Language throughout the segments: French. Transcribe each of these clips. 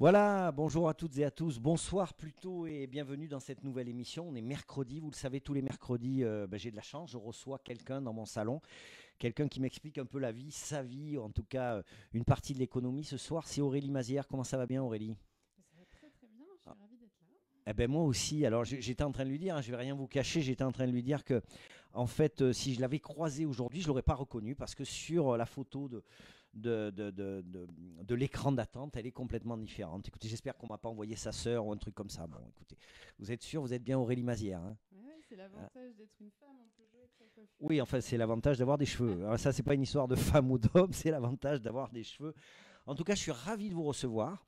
Voilà, bonjour à toutes et à tous, bonsoir plutôt et bienvenue dans cette nouvelle émission. On est mercredi, vous le savez, tous les mercredis, j'ai de la chance, je reçois quelqu'un dans mon salon, quelqu'un qui m'explique un peu la vie, sa vie, en tout cas une partie de l'économie. Ce soir, c'est Aurélie Mazière. Comment ça va bien, Aurélie? Ça va très très bien, je suis ravie d'être là. Eh ben moi aussi. Alors j'étais en train de lui dire, hein, je vais rien vous cacher, j'étais en train de lui dire que, en fait, si je l'avais croisé aujourd'hui, je l'aurais pas reconnu parce que sur la photo de l'écran d'attente, elle est complètement différente. Écoutez, j'espère qu'on m'a pas envoyé sa sœur ou un truc comme ça. Bon, écoutez, vous êtes sûr, vous êtes bien Aurélie Mazière, hein? Ouais, c'est Hein. l'avantage d'être une femme, on peut jouer avec sa coiffure. Oui, enfin, c'est l'avantage d'avoir des cheveux. Alors ça, c'est pas une histoire de femme ou d'homme, c'est l'avantage d'avoir des cheveux. En tout cas, je suis ravi de vous recevoir.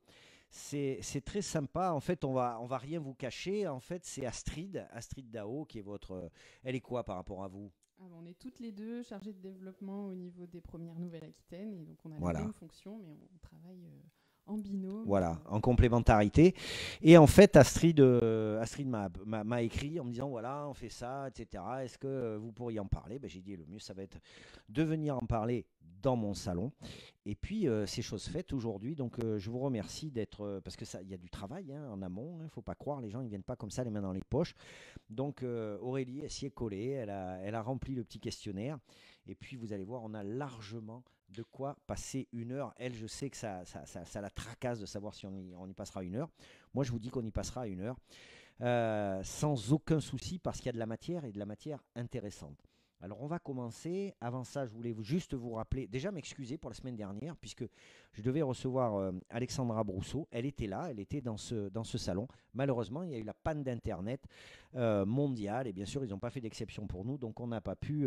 C'est très sympa. En fait, on va rien vous cacher. En fait, c'est Astrid Dao, qui est votre. Elle est quoi par rapport à vous? On est toutes les deux chargées de développement au niveau des premières Nouvelles-Aquitaine, et donc on a la Voilà. même fonction, mais on travaille en binôme. Voilà, en complémentarité. Et en fait, Astrid m'a écrit en me disant voilà, on fait ça, etc. Est-ce que vous pourriez en parler? Ben, j'ai dit le mieux, ça va être de venir en parler dans mon salon. Et puis, c'est chose faite aujourd'hui. Donc, je vous remercie d'être. Parce que ça, il y a du travail hein, en amont. Il ne faut pas croire, les gens, ils ne viennent pas comme ça, les mains dans les poches. Donc, Aurélie, elle s'y est collée. Elle a rempli le petit questionnaire. Et puis, vous allez voir, on a largement de quoi passer une heure. Elle, je sais que ça la tracasse de savoir si on y passera une heure. Moi, je vous dis qu'on y passera une heure sans aucun souci parce qu'il y a de la matière et de la matière intéressante. Alors on va commencer. Avant ça, je voulais juste vous rappeler, déjà m'excuser pour la semaine dernière, puisque je devais recevoir Alexandra Brousseau. Elle était là, elle était dans ce salon. Malheureusement, il y a eu la panne d'Internet mondiale, et bien sûr, ils n'ont pas fait d'exception pour nous, donc on n'a pas pu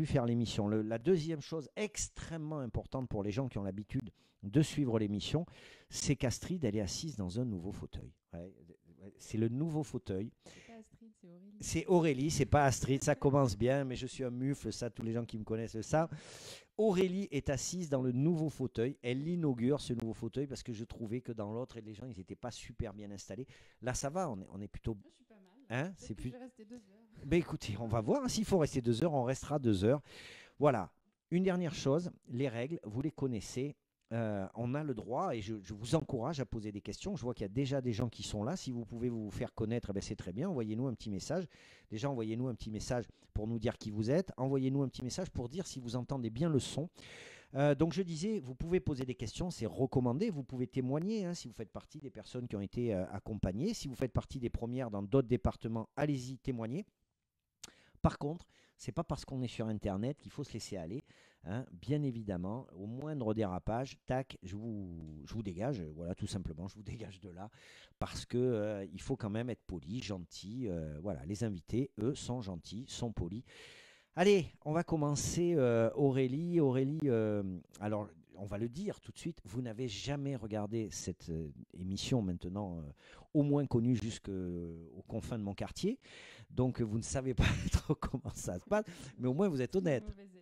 faire l'émission. La deuxième chose extrêmement importante pour les gens qui ont l'habitude de suivre l'émission, c'est qu'Astrid, elle est assise dans un nouveau fauteuil. Ouais, c'est le nouveau fauteuil. C'est pas Astrid, c'est Aurélie. C'est Aurélie, c'est pas Astrid, ça commence bien, mais je suis un mufle, ça, tous les gens qui me connaissent le savent. Aurélie est assise dans le nouveau fauteuil, elle inaugure ce nouveau fauteuil parce que je trouvais que dans l'autre, les gens, ils n'étaient pas super bien installés. Là, ça va, on est plutôt. Moi, je suis pas mal. Hein, Peut-être c'est que je plus. vais rester 2 heures. Ben écoutez, on va voir. S'il faut rester 2 heures, on restera 2 heures. Voilà. Une dernière chose, les règles, vous les connaissez. On a le droit, et je vous encourage à poser des questions. Je vois qu'il y a déjà des gens qui sont là. Si vous pouvez vous faire connaître, eh ben c'est très bien. Envoyez-nous un petit message. Déjà, envoyez-nous un petit message pour nous dire qui vous êtes. Envoyez-nous un petit message pour dire si vous entendez bien le son. Donc je disais, vous pouvez poser des questions, c'est recommandé. Vous pouvez témoigner hein, si vous faites partie des personnes qui ont été accompagnées. Si vous faites partie des premières dans d'autres départements, allez-y, témoignez. Par contre, c'est pas parce qu'on est sur Internet qu'il faut se laisser aller. Hein. Bien évidemment, au moindre dérapage, tac, je vous dégage. Voilà, tout simplement, je vous dégage de là. Parce que il faut quand même être poli, gentil. Voilà, les invités, eux, sont gentils, sont polis. Allez, on va commencer. Aurélie, alors, on va le dire tout de suite, vous n'avez jamais regardé cette émission maintenant, au moins connue jusqu'aux confins de mon quartier. Donc, vous ne savez pas trop comment ça se passe, mais au moins vous êtes Tous les honnête. mauvais élèves.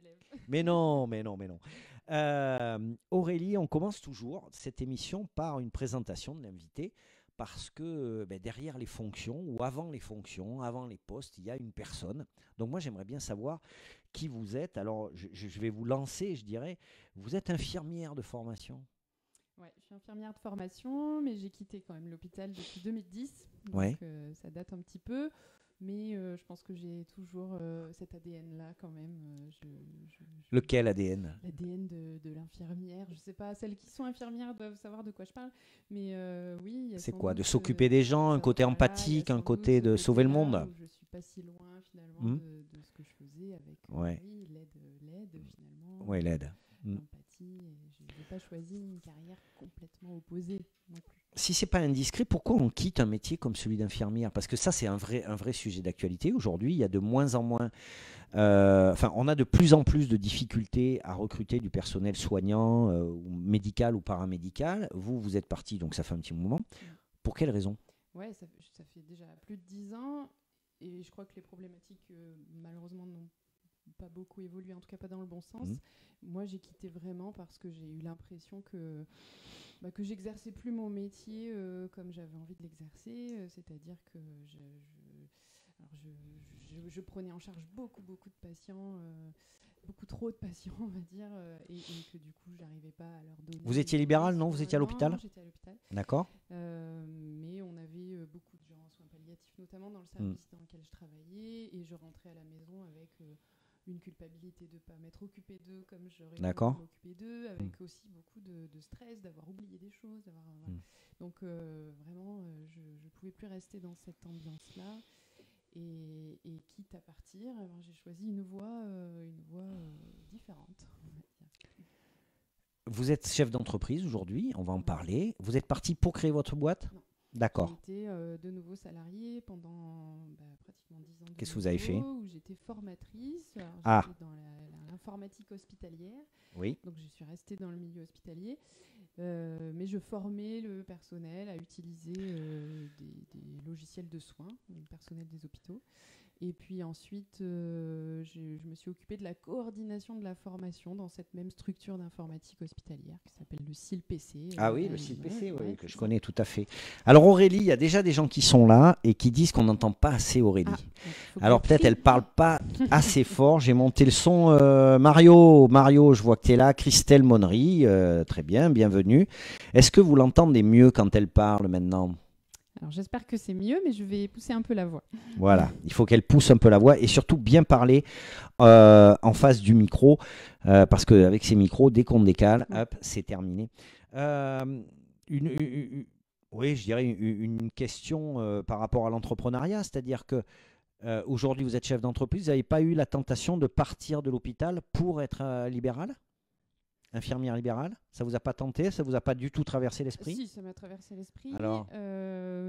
Mais non, mais non, mais non. Aurélie, on commence toujours cette émission par une présentation de l'invité parce que ben, derrière les fonctions ou avant les fonctions, avant les postes, il y a une personne. Donc moi, j'aimerais bien savoir qui vous êtes. Alors, je vais vous lancer, je dirais, vous êtes infirmière de formation. Ouais, je suis infirmière de formation, mais j'ai quitté quand même l'hôpital depuis 2010, donc Ouais. ça date un petit peu. Mais je pense que j'ai toujours cet ADN-là quand même. Lequel ADN? L'ADN de l'infirmière. Je sais pas, celles qui sont infirmières doivent savoir de quoi je parle. Mais oui, il y a C'est sans quoi? De doute s'occuper des gens, un côté voilà, il y a empathique, un sans doute côté ce de sauver le côté-là monde? où je suis pas si loin finalement Hmm. de ce que je faisais avec Ouais. oui, l'aide finalement, Ouais, l'aide. Hmm. l'empathie. Et je n'ai pas choisi une carrière complètement opposée non plus. Si c'est pas indiscret, pourquoi on quitte un métier comme celui d'infirmière? Parce que ça, c'est un vrai sujet d'actualité. Aujourd'hui, il y a de moins en moins, enfin, on a de plus en plus de difficultés à recruter du personnel soignant, ou médical ou paramédical. Vous, vous êtes parti, donc ça fait un petit moment. Mm. Pour quelle raison? Ouais, ça fait déjà plus de 10 ans et je crois que les problématiques, malheureusement, n'ont pas beaucoup évolué, en tout cas pas dans le bon sens. Mhm. Moi, j'ai quitté vraiment parce que j'ai eu l'impression que j'exerçais plus mon métier comme j'avais envie de l'exercer, c'est-à-dire que alors je prenais en charge beaucoup de patients beaucoup trop de patients, on va dire, et que du coup, j'arrivais pas à leur donner. Vous étiez libéral, non? Vous étiez à Non, l'hôpital? non, j'étais à l'hôpital. D'accord. Mais on avait beaucoup de gens en soins palliatifs, notamment dans le Mm. service dans lequel je travaillais, et je rentrais à la maison avec une culpabilité de ne pas m'être occupée d'eux comme j'aurais pu D'accord. m'occuper d'eux, avec aussi beaucoup de stress, d'avoir oublié des choses. Voilà. Mm. Donc vraiment, je ne pouvais plus rester dans cette ambiance-là. Et quitte à partir, alors j'ai choisi une voie différente. On va dire. Vous êtes chef d'entreprise aujourd'hui, on va en parler. Vous êtes parti pour créer votre boîte? Non. D'accord. J'ai été de nouveau salariée pendant pratiquement 10 ans. Qu'est-ce que vous avez fait? Où j'étais formatrice. Alors, Ah. j'étais dans l'informatique hospitalière. Oui. Donc je suis restée dans le milieu hospitalier. Mais je formais le personnel à utiliser des logiciels de soins, le personnel des hôpitaux. Et puis ensuite, je me suis occupée de la coordination de la formation dans cette même structure d'informatique hospitalière qui s'appelle le CILPC. Ah oui, le CILPC, ouais, que je ça. connais tout à fait. Alors Aurélie, il y a déjà des gens qui sont là et qui disent qu'on n'entend pas assez Aurélie. Donc, faut que Alors je peut-être crie. elle parle pas assez fort. J'ai monté le son. Mario, je vois que tu es là. Christelle Monnery, très bien, bienvenue. Est-ce que vous l'entendez mieux quand elle parle maintenant? Alors j'espère que c'est mieux, mais je vais pousser un peu la voix. Voilà, il faut qu'elle pousse un peu la voix et surtout bien parler en face du micro, parce qu'avec ces micros, dès qu'on décale, hop, c'est terminé. Oui, je dirais une question par rapport à l'entrepreneuriat, c'est-à-dire que aujourd'hui vous êtes chef d'entreprise, vous n'avez pas eu la tentation de partir de l'hôpital pour être libéral? Infirmière libérale? Ça vous a pas tenté? Ça vous a pas du tout traversé l'esprit? Si, ça m'a traversé l'esprit. Alors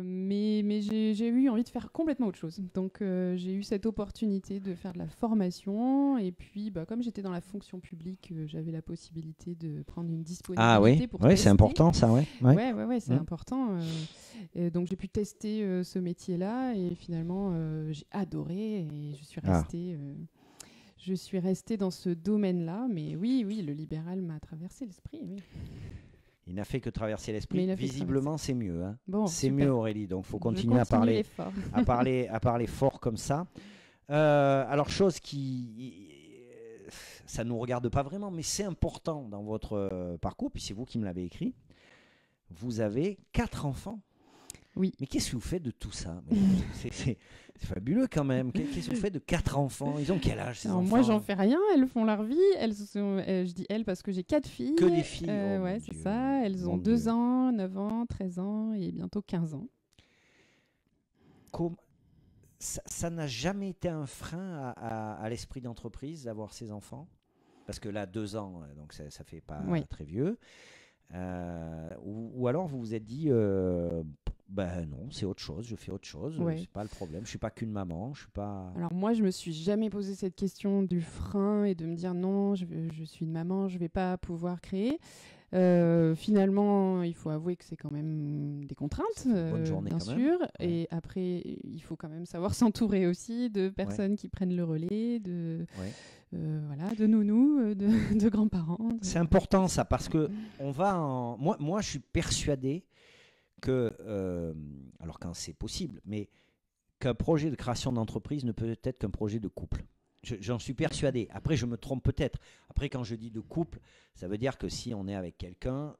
mais j'ai eu envie de faire complètement autre chose. Donc j'ai eu cette opportunité de faire de la formation. Et puis, comme j'étais dans la fonction publique, j'avais la possibilité de prendre une disponibilité Ah oui, pour oui, tester. c'est important ça, ouais. Ouais, c'est important. Et donc j'ai pu tester ce métier-là et finalement j'ai adoré et je suis restée. Je suis restée dans ce domaine-là, mais oui, le libéral m'a traversé l'esprit. Oui. Il n'a fait que traverser l'esprit. Visiblement, c'est mieux. Hein. Bon, c'est super. mieux, Aurélie. Donc, il faut continuer à parler fort comme ça. Alors, chose qui... Ça ne nous regarde pas vraiment, mais c'est important dans votre parcours, puis c'est vous qui me l'avez écrit. Vous avez 4 enfants. Oui. Mais qu'est-ce que vous faites de tout ça? C'est fabuleux quand même. Qu'est-ce que vous faites de 4 enfants? Ils ont quel âge ces enfants? Moi, j'en fais rien. Elles font leur vie. Je dis elles parce que j'ai 4 filles. Que des filles. Ouais, c'est ça. Elles ont 2 ans, 9 ans, 13 ans et bientôt 15 ans. Ça n'a jamais été un frein à l'esprit d'entreprise d'avoir ces enfants? Parce que là, 2 ans, donc ça fait pas très vieux. Ou alors vous vous êtes dit... non, c'est autre chose, je fais autre chose, c'est pas le problème, je suis pas qu'une maman, je suis pas... Alors moi, je me suis jamais posé cette question du frein et de me dire non, je suis une maman, je vais pas pouvoir créer. Finalement, il faut avouer que c'est quand même des contraintes, bonne journée bien quand sûr. même. Et après, il faut quand même savoir s'entourer aussi de personnes qui prennent le relais, de nounous, de grands-parents. C'est important ça, parce que moi, je suis persuadé que, alors quand c'est possible, mais qu'un projet de création d'entreprise ne peut être qu'un projet de couple. J'en suis persuadé. Après, je me trompe peut-être. Après, quand je dis de couple, ça veut dire que si on est avec quelqu'un,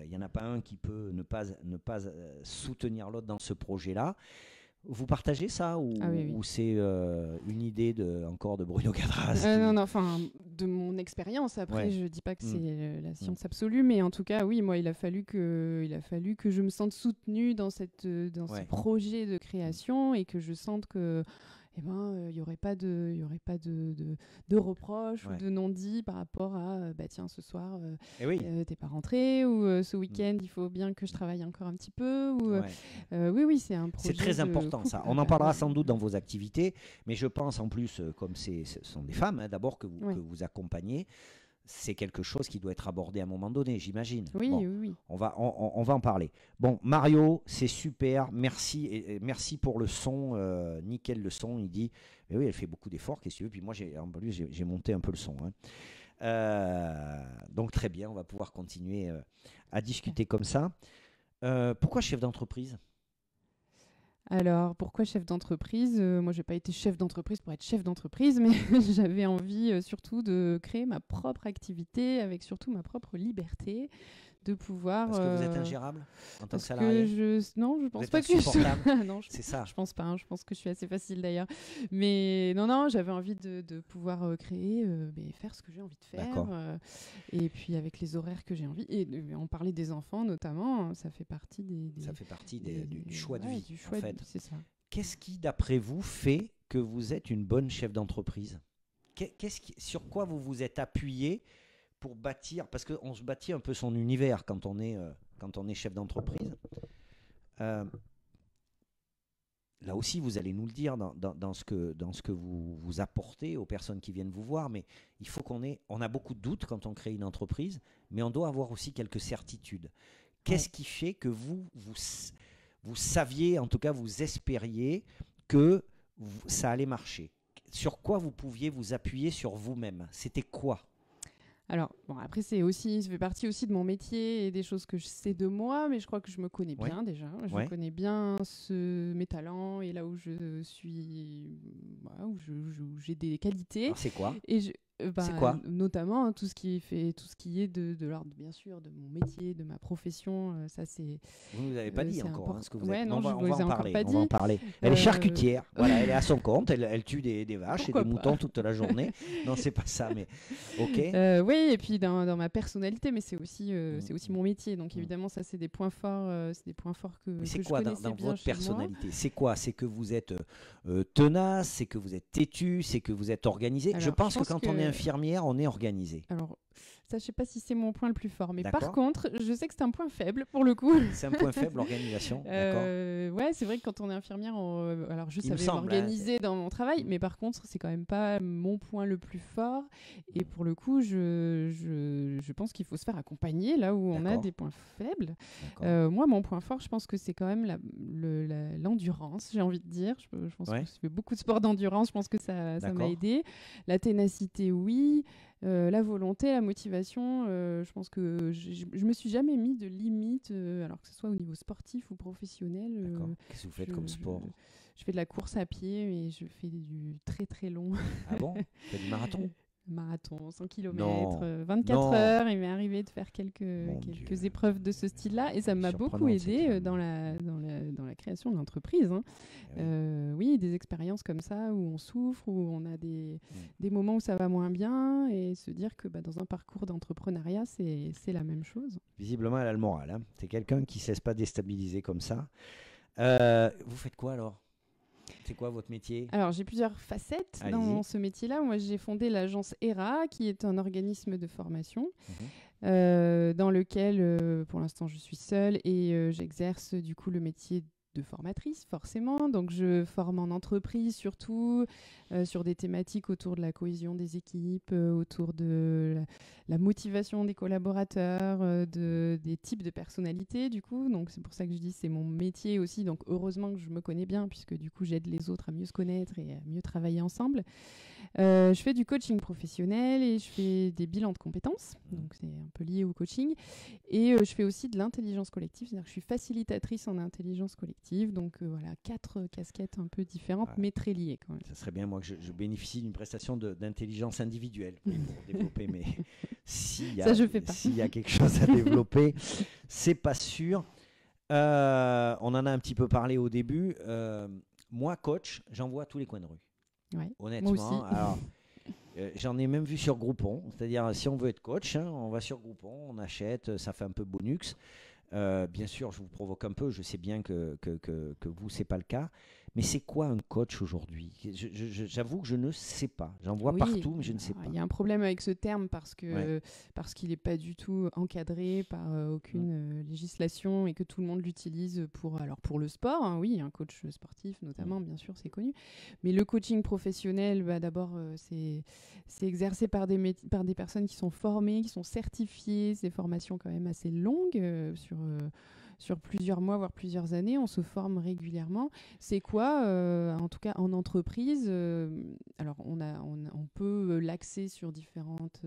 il n'y en a pas un qui peut ne pas soutenir l'autre dans ce projet-là. Vous partagez ça ou c'est une idée encore de Bruno Cadras? Non, enfin, de mon expérience. Après, je dis pas que c'est la science absolue, mais en tout cas, oui, moi, il a fallu que je me sente soutenue dans ce projet de création et que je sente que il n'y aurait pas de reproches ou de non-dits par rapport à tiens, ce soir t'es pas rentré, ou ce week-end il faut bien que je travaille encore un petit peu, ou oui, c'est un projet. C'est très important ça. On en parlera sans doute dans vos activités, mais je pense en plus, comme ce sont des femmes d'abord que vous accompagnez, c'est quelque chose qui doit être abordé à un moment donné, j'imagine. Oui. On va en parler. Bon, Mario, c'est super. Merci. Et merci pour le son. Nickel le son. Il dit, mais oui, elle fait beaucoup d'efforts. Qu'est-ce que tu veux? Puis moi, j'ai monté un peu le son. Donc, très bien. On va pouvoir continuer à discuter comme ça. Pourquoi chef d'entreprise? Alors, pourquoi chef d'entreprise? Moi, j'ai pas été chef d'entreprise pour être chef d'entreprise, mais j'avais envie surtout de créer ma propre activité avec surtout ma propre liberté, de pouvoir. Parce que vous êtes ingérable en tant que Parce salarié? non, je Vous pense êtes pas que je sois. insupportable? Non, C'est ça. je pense pas. Hein, je pense que je suis assez facile d'ailleurs. Mais non, j'avais envie de pouvoir créer, mais faire ce que j'ai envie de faire. D'accord. Et puis avec les horaires que j'ai envie. Et on parlait des enfants notamment, hein, ça fait partie Ça fait partie du choix de ouais, vie, du choix en fait. c'est ça. Qu'est-ce qui, d'après vous, fait que vous êtes une bonne chef d'entreprise? Sur quoi vous vous êtes appuyé pour bâtir? Parce qu'on se bâtit un peu son univers quand on est chef d'entreprise. Là aussi, vous allez nous le dire dans ce que vous apportez aux personnes qui viennent vous voir, mais il faut on a beaucoup de doutes quand on crée une entreprise, mais on doit avoir aussi quelques certitudes. Qu'est-ce qui fait que vous saviez, en tout cas vous espériez que ça allait marcher? Sur quoi vous pouviez vous appuyer sur vous-même? C'était quoi? Alors, bon, après, ça fait partie aussi de mon métier et des choses que je sais de moi, mais je crois que je me connais bien déjà. Je connais bien mes talents et là où je suis, où j'ai des qualités. Alors, c'est quoi? Et c'est quoi? Notamment tout ce qui est de l'ordre, bien sûr, de mon métier, de ma profession. Ça, c'est. Vous ne nous avez pas dit encore ce que vous êtes. Non, on va en parler. On va en parler. Elle est charcutière. Voilà, elle est à son compte. Elle tue des vaches Pourquoi et des moutons toute la journée. Non, c'est pas ça, mais ok. Oui, et puis dans ma personnalité, mais c'est aussi mon métier. Donc évidemment, ça, c'est des points forts, que. Mais c'est que quoi je dans bien votre chez personnalité? moi. C'est quoi? C'est que vous êtes tenace, c'est que vous êtes têtu, c'est que vous êtes organisé. Alors, je pense que quand on est infirmière, on est organisé. Alors, ça, je sais pas si c'est mon point le plus fort, mais D'accord. par contre, je sais que c'est un point faible pour le coup. C'est un point faible, l'organisation. D'accord. Ouais, c'est vrai que quand on est infirmière, alors je Il me savais semble, m'organiser dans mon travail, mais par contre, c'est quand même pas mon point le plus fort. Et pour le coup, je pense qu'il faut se faire accompagner là où on a D'accord. des points faibles. D'accord. Moi, mon point fort, je pense que c'est quand même l'endurance, j'ai envie de dire. Je pense Ouais. que je fais beaucoup de sport d'endurance, je pense que ça m'a aidé. La ténacité, oui. La volonté, la motivation, je pense que je me suis jamais mis de limite, alors que ce soit au niveau sportif ou professionnel. D'accord. Qu'est-ce que vous faites comme sport? Je fais de la course à pied, mais je fais du très très long. Ah bon? Vous faites du marathon? Marathon, 100 km, Non. 24 Non. heures. Il m'est arrivé de faire quelques Dieu. épreuves de ce style-là et ça m'a beaucoup Surprenant, aidé cette dans la création de l'entreprise. Hein. Oui, des expériences comme ça où on souffre, où on a des moments où ça va moins bien et se dire que dans un parcours d'entrepreneuriat, c'est la même chose. Visiblement, elle a le moral. Hein. C'est quelqu'un qui ne se laisse pas déstabiliser comme ça. Vous faites quoi alors? C'est quoi votre métier? Alors, j'ai plusieurs facettes dans ce métier-là. Moi, j'ai fondé l'agence ERA, qui est un organisme de formation dans lequel, pour l'instant, je suis seule et j'exerce du coup le métier de formatrice, forcément. Donc, je forme en entreprise, surtout sur des thématiques autour de la cohésion des équipes, autour de la motivation des collaborateurs, des types de personnalités, du coup. Donc, c'est pour ça que je dis c'est mon métier aussi. Donc, heureusement que je me connais bien, puisque du coup, j'aide les autres à mieux se connaître et à mieux travailler ensemble. Je fais du coaching professionnel et je fais des bilans de compétences. Donc, c'est un peu lié au coaching. Et je fais aussi de l'intelligence collective. C'est-à-dire que je suis facilitatrice en intelligence collective. Donc, voilà, 4 casquettes un peu différentes, mais très liées quand même. Ça serait bien, moi, que je bénéficie d'une prestation d'intelligence individuelle pour développer, mais s'il y a quelque chose à développer, c'est pas sûr. On en a un petit peu parlé au début. Moi, coach, j'en vois à tous les coins de rue. Ouais, honnêtement. moi aussi. Alors, j'en ai même vu sur Groupon. C'est-à-dire, si on veut être coach, on va sur Groupon, on achète, ça fait un peu bonus. Bien sûr, je vous provoque un peu, je sais bien que vous, c'est pas le cas. Mais c'est quoi un coach aujourd'hui? J'avoue que je ne sais pas. J'en vois partout, mais je ne sais pas. Il y a un problème avec ce terme parce qu'il n'est pas du tout encadré par aucune législation et que tout le monde l'utilise pour le sport. Hein, oui, un coach sportif notamment, bien sûr, c'est connu. Mais le coaching professionnel, d'abord, c'est exercé par des personnes qui sont formées, qui sont certifiées. C'est des formations quand même assez longues sur plusieurs mois, voire plusieurs années. On se forme régulièrement. C'est quoi, en tout cas en entreprise, alors on peut l'axer sur différentes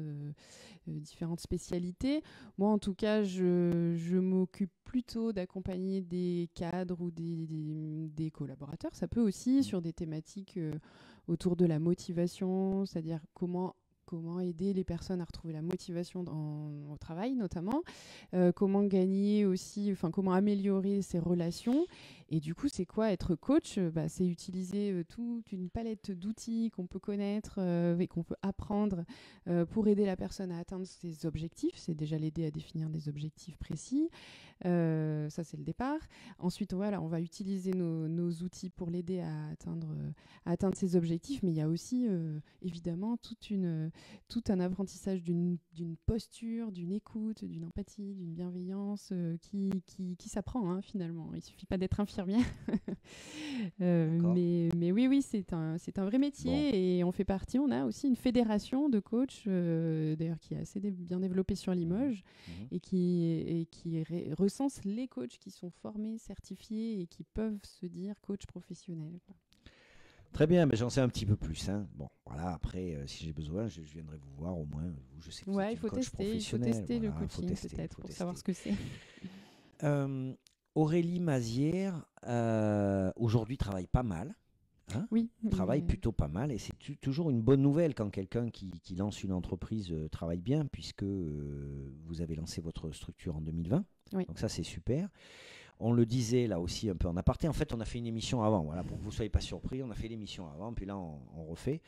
spécialités. Moi, en tout cas, je m'occupe plutôt d'accompagner des cadres ou des collaborateurs. Ça peut aussi sur des thématiques autour de la motivation, c'est-à-dire comment aider les personnes à retrouver la motivation au travail notamment, comment gagner aussi, enfin comment améliorer ses relations. Et du coup, c'est quoi être coach? C'est utiliser toute une palette d'outils qu'on peut connaître et qu'on peut apprendre pour aider la personne à atteindre ses objectifs. C'est déjà l'aider à définir des objectifs précis. Ça, c'est le départ. Ensuite, voilà, on va utiliser nos outils pour l'aider à atteindre ses objectifs. Mais il y a aussi, évidemment, tout un apprentissage d'une posture, d'une écoute, d'une empathie, d'une bienveillance qui s'apprend hein, finalement. Il ne suffit pas d'être infirmière. Mais oui, c'est un vrai métier et on fait partie. On a aussi une fédération de coachs, d'ailleurs qui est assez bien développée sur Limoges et qui recense les coachs qui sont formés, certifiés et qui peuvent se dire coach professionnel. Quoi. Très bien, mais j'en sais un petit peu plus. Hein. Bon, voilà, après, si j'ai besoin, je viendrai vous voir au moins. Je sais que vous êtes une coach professionnelle. Il faut tester le coaching peut-être pour savoir ce que c'est. Aurélie Mazière, aujourd'hui, travaille pas mal. Hein, oui. Travaille plutôt pas mal. Et c'est toujours une bonne nouvelle quand quelqu'un qui lance une entreprise travaille bien, puisque vous avez lancé votre structure en 2020. Oui. Donc ça, c'est super. On le disait là aussi un peu en aparté. En fait, on a fait une émission avant. Voilà, pour que vous ne soyez pas surpris, on a fait l'émission avant, puis là, on refait.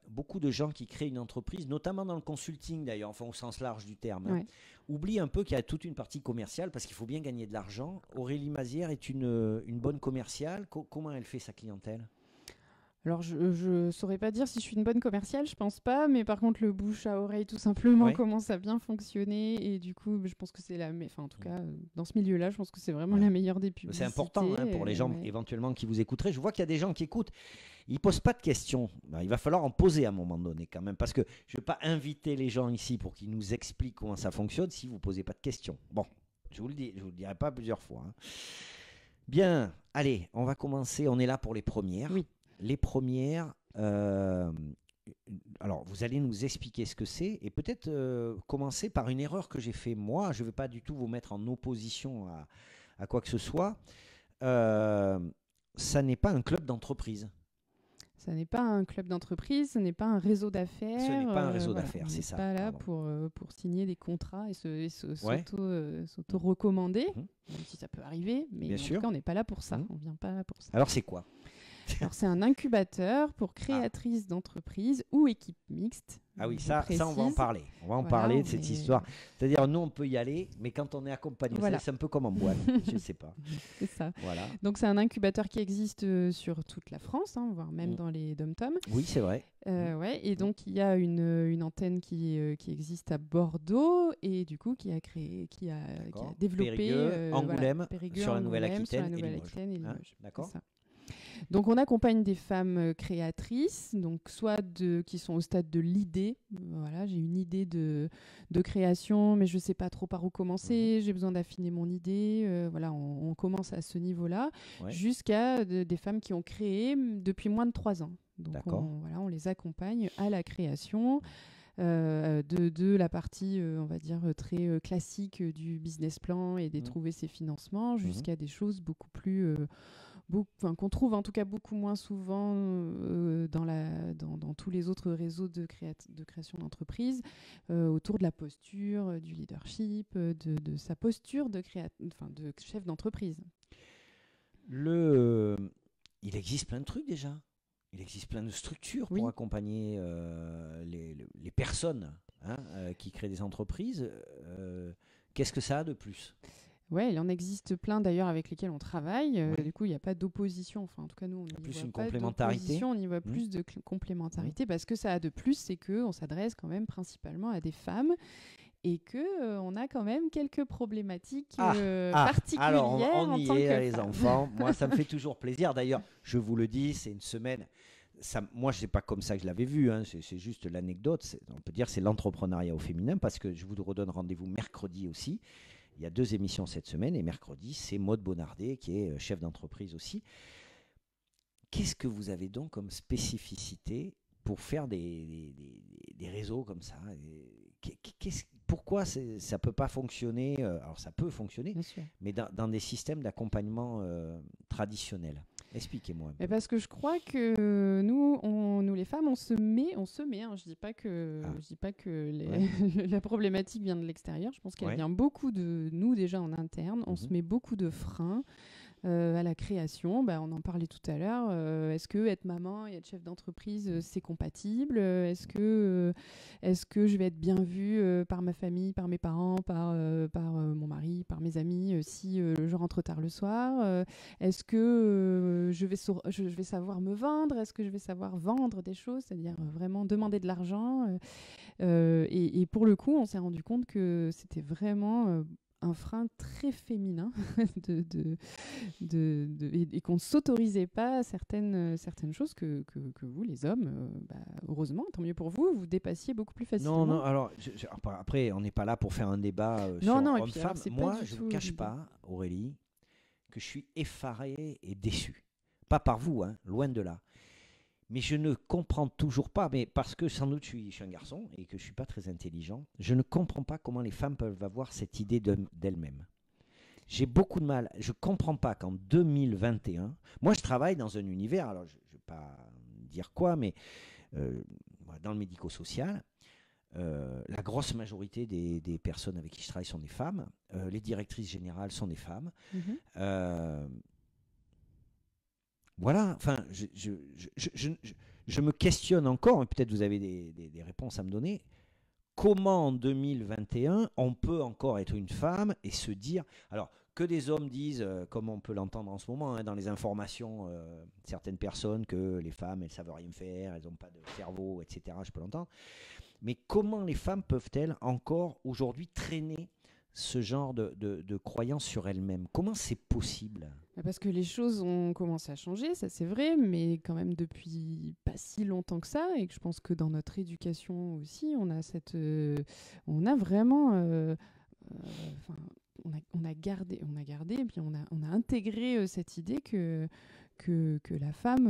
Beaucoup de gens qui créent une entreprise, notamment dans le consulting d'ailleurs, enfin au sens large du terme, hein, oublient un peu qu'il y a toute une partie commerciale parce qu'il faut bien gagner de l'argent. Aurélie Mazière est une bonne commerciale. Comment elle fait sa clientèle ? Alors, je ne saurais pas dire si je suis une bonne commerciale, je pense pas, mais par contre, le bouche à oreille, tout simplement, commence à bien fonctionner. Et du coup, je pense que c'est en tout cas, dans ce milieu-là, je pense que c'est vraiment la meilleure des publicités. C'est important hein, pour les gens éventuellement qui vous écouteraient. Je vois qu'il y a des gens qui écoutent, ils ne posent pas de questions. Ben, il va falloir en poser à un moment donné quand même, parce que je ne vais pas inviter les gens ici pour qu'ils nous expliquent comment ça fonctionne si vous ne posez pas de questions. Bon, je vous le dis, je ne vous le dirai pas plusieurs fois. Hein. Bien, allez, on va commencer. On est là pour les premières. Oui. Les premières, alors vous allez nous expliquer ce que c'est et peut-être commencer par une erreur que j'ai fait moi. Je ne vais pas du tout vous mettre en opposition à quoi que ce soit. Ça n'est pas un club d'entreprise. Ça n'est pas un club d'entreprise, ce n'est pas un réseau d'affaires. Ce n'est pas un réseau d'affaires, c'est ça. On n'est pas là pour signer des contrats et s'auto-recommander, même si ça peut arriver, mais en tout cas, on n'est pas là pour ça. On ne vient pas là pour ça. Alors, c'est quoi ? Alors, c'est un incubateur pour créatrices d'entreprises ou équipes mixtes. Ah oui, ça, on va en parler. On va en parler de cette histoire. C'est-à-dire, nous, on peut y aller, mais quand on est accompagné, c'est un peu comme en boîte. Je ne sais pas. C'est ça. Voilà. Donc, c'est un incubateur qui existe sur toute la France, hein, voire même dans les dom-toms. Oui, c'est vrai. Et donc, il y a une antenne qui existe à Bordeaux et du coup, qui a développé Périgueux, Angoulême, Périgueux, sur la Nouvelle-Aquitaine et Limoges. Limoges. D'accord. Donc, on accompagne des femmes créatrices, donc soit qui sont au stade de l'idée. Voilà, j'ai une idée de création, mais je ne sais pas trop par où commencer. J'ai besoin d'affiner mon idée. Voilà, on commence à ce niveau-là, jusqu'à des femmes qui ont créé depuis moins de 3 ans. Donc, on les accompagne à la création. De la partie, on va dire, très classique du business plan et de trouver ses financements, jusqu'à des choses beaucoup plus... qu'on trouve en tout cas beaucoup moins souvent dans tous les autres réseaux de création d'entreprise, autour de la posture, du leadership, de sa posture de chef d'entreprise. Il existe plein de trucs déjà. Il existe plein de structures pour accompagner les personnes qui créent des entreprises. Qu'est-ce que ça a de plus ? Oui, il en existe plein d'ailleurs avec lesquels on travaille. Du coup, il n'y a pas d'opposition. Enfin, en tout cas, nous, on n'y voit pas d'opposition. On y voit plus de complémentarité parce que ça a de plus, c'est qu'on s'adresse quand même principalement à des femmes et qu'on a quand même quelques problématiques particulières. Alors, on y est, les enfants. Moi, ça me fait toujours plaisir. D'ailleurs, je vous le dis, c'est une semaine... moi, ce n'est pas comme ça que je l'avais vu, hein. C'est juste l'anecdote. On peut dire que c'est l'entrepreneuriat au féminin parce que je vous redonne rendez-vous mercredi aussi. Il y a 2 émissions cette semaine et mercredi, c'est Maude Bonardet qui est chef d'entreprise aussi. Qu'est-ce que vous avez donc comme spécificité pour faire des réseaux comme ça? Pourquoi ça ne peut pas fonctionner? Alors ça peut fonctionner, mais dans des systèmes d'accompagnement traditionnels. Expliquez-moi. Mais parce que je crois que nous les femmes, on se met. Hein. Je dis pas que la problématique vient de l'extérieur. Je pense qu'elle vient beaucoup de nous déjà en interne. On se met beaucoup de freins. À la création, on en parlait tout à l'heure. Est-ce que être maman et être chef d'entreprise, c'est compatible? Est-ce que je vais être bien vue par ma famille, par mes parents, par mon mari, par mes amis si je rentre tard le soir? Est-ce que je vais savoir me vendre? Est-ce que je vais savoir vendre des choses, c'est-à-dire vraiment demander de l'argent? Et pour le coup, on s'est rendu compte que c'était vraiment un frein très féminin et qu'on ne s'autorisait pas certaines choses que vous, les hommes, heureusement, tant mieux pour vous, vous dépassiez beaucoup plus facilement. Non, alors, après, on n'est pas là pour faire un débat sur homme-femme. Moi, je ne vous cache pas, Aurélie, que je suis effaré et déçu. Pas par vous, hein, loin de là. Mais je ne comprends toujours pas, mais parce que sans doute je suis un garçon et que je ne suis pas très intelligent, je ne comprends pas comment les femmes peuvent avoir cette idée d'elles-mêmes. J'ai beaucoup de mal. Je ne comprends pas qu'en 2021, moi je travaille dans un univers, alors je ne vais pas dire quoi, mais dans le médico-social, la grosse majorité des personnes avec qui je travaille sont des femmes. Les directrices générales sont des femmes. Voilà, enfin, je me questionne encore, et peut-être vous avez des réponses à me donner. Comment en 2021, on peut encore être une femme et se dire... Alors, que des hommes disent, comme on peut l'entendre en ce moment, hein, dans les informations, certaines personnes, que les femmes, elles ne savent rien faire, elles n'ont pas de cerveau, etc., je peux l'entendre. Mais comment les femmes peuvent-elles encore aujourd'hui traîner ce genre de croyances sur elles-mêmes? Comment c'est possible? Parce que les choses ont commencé à changer, ça c'est vrai, mais quand même depuis pas si longtemps que ça, et que je pense que dans notre éducation aussi, on a vraiment, on a gardé, et puis on a intégré cette idée que la femme,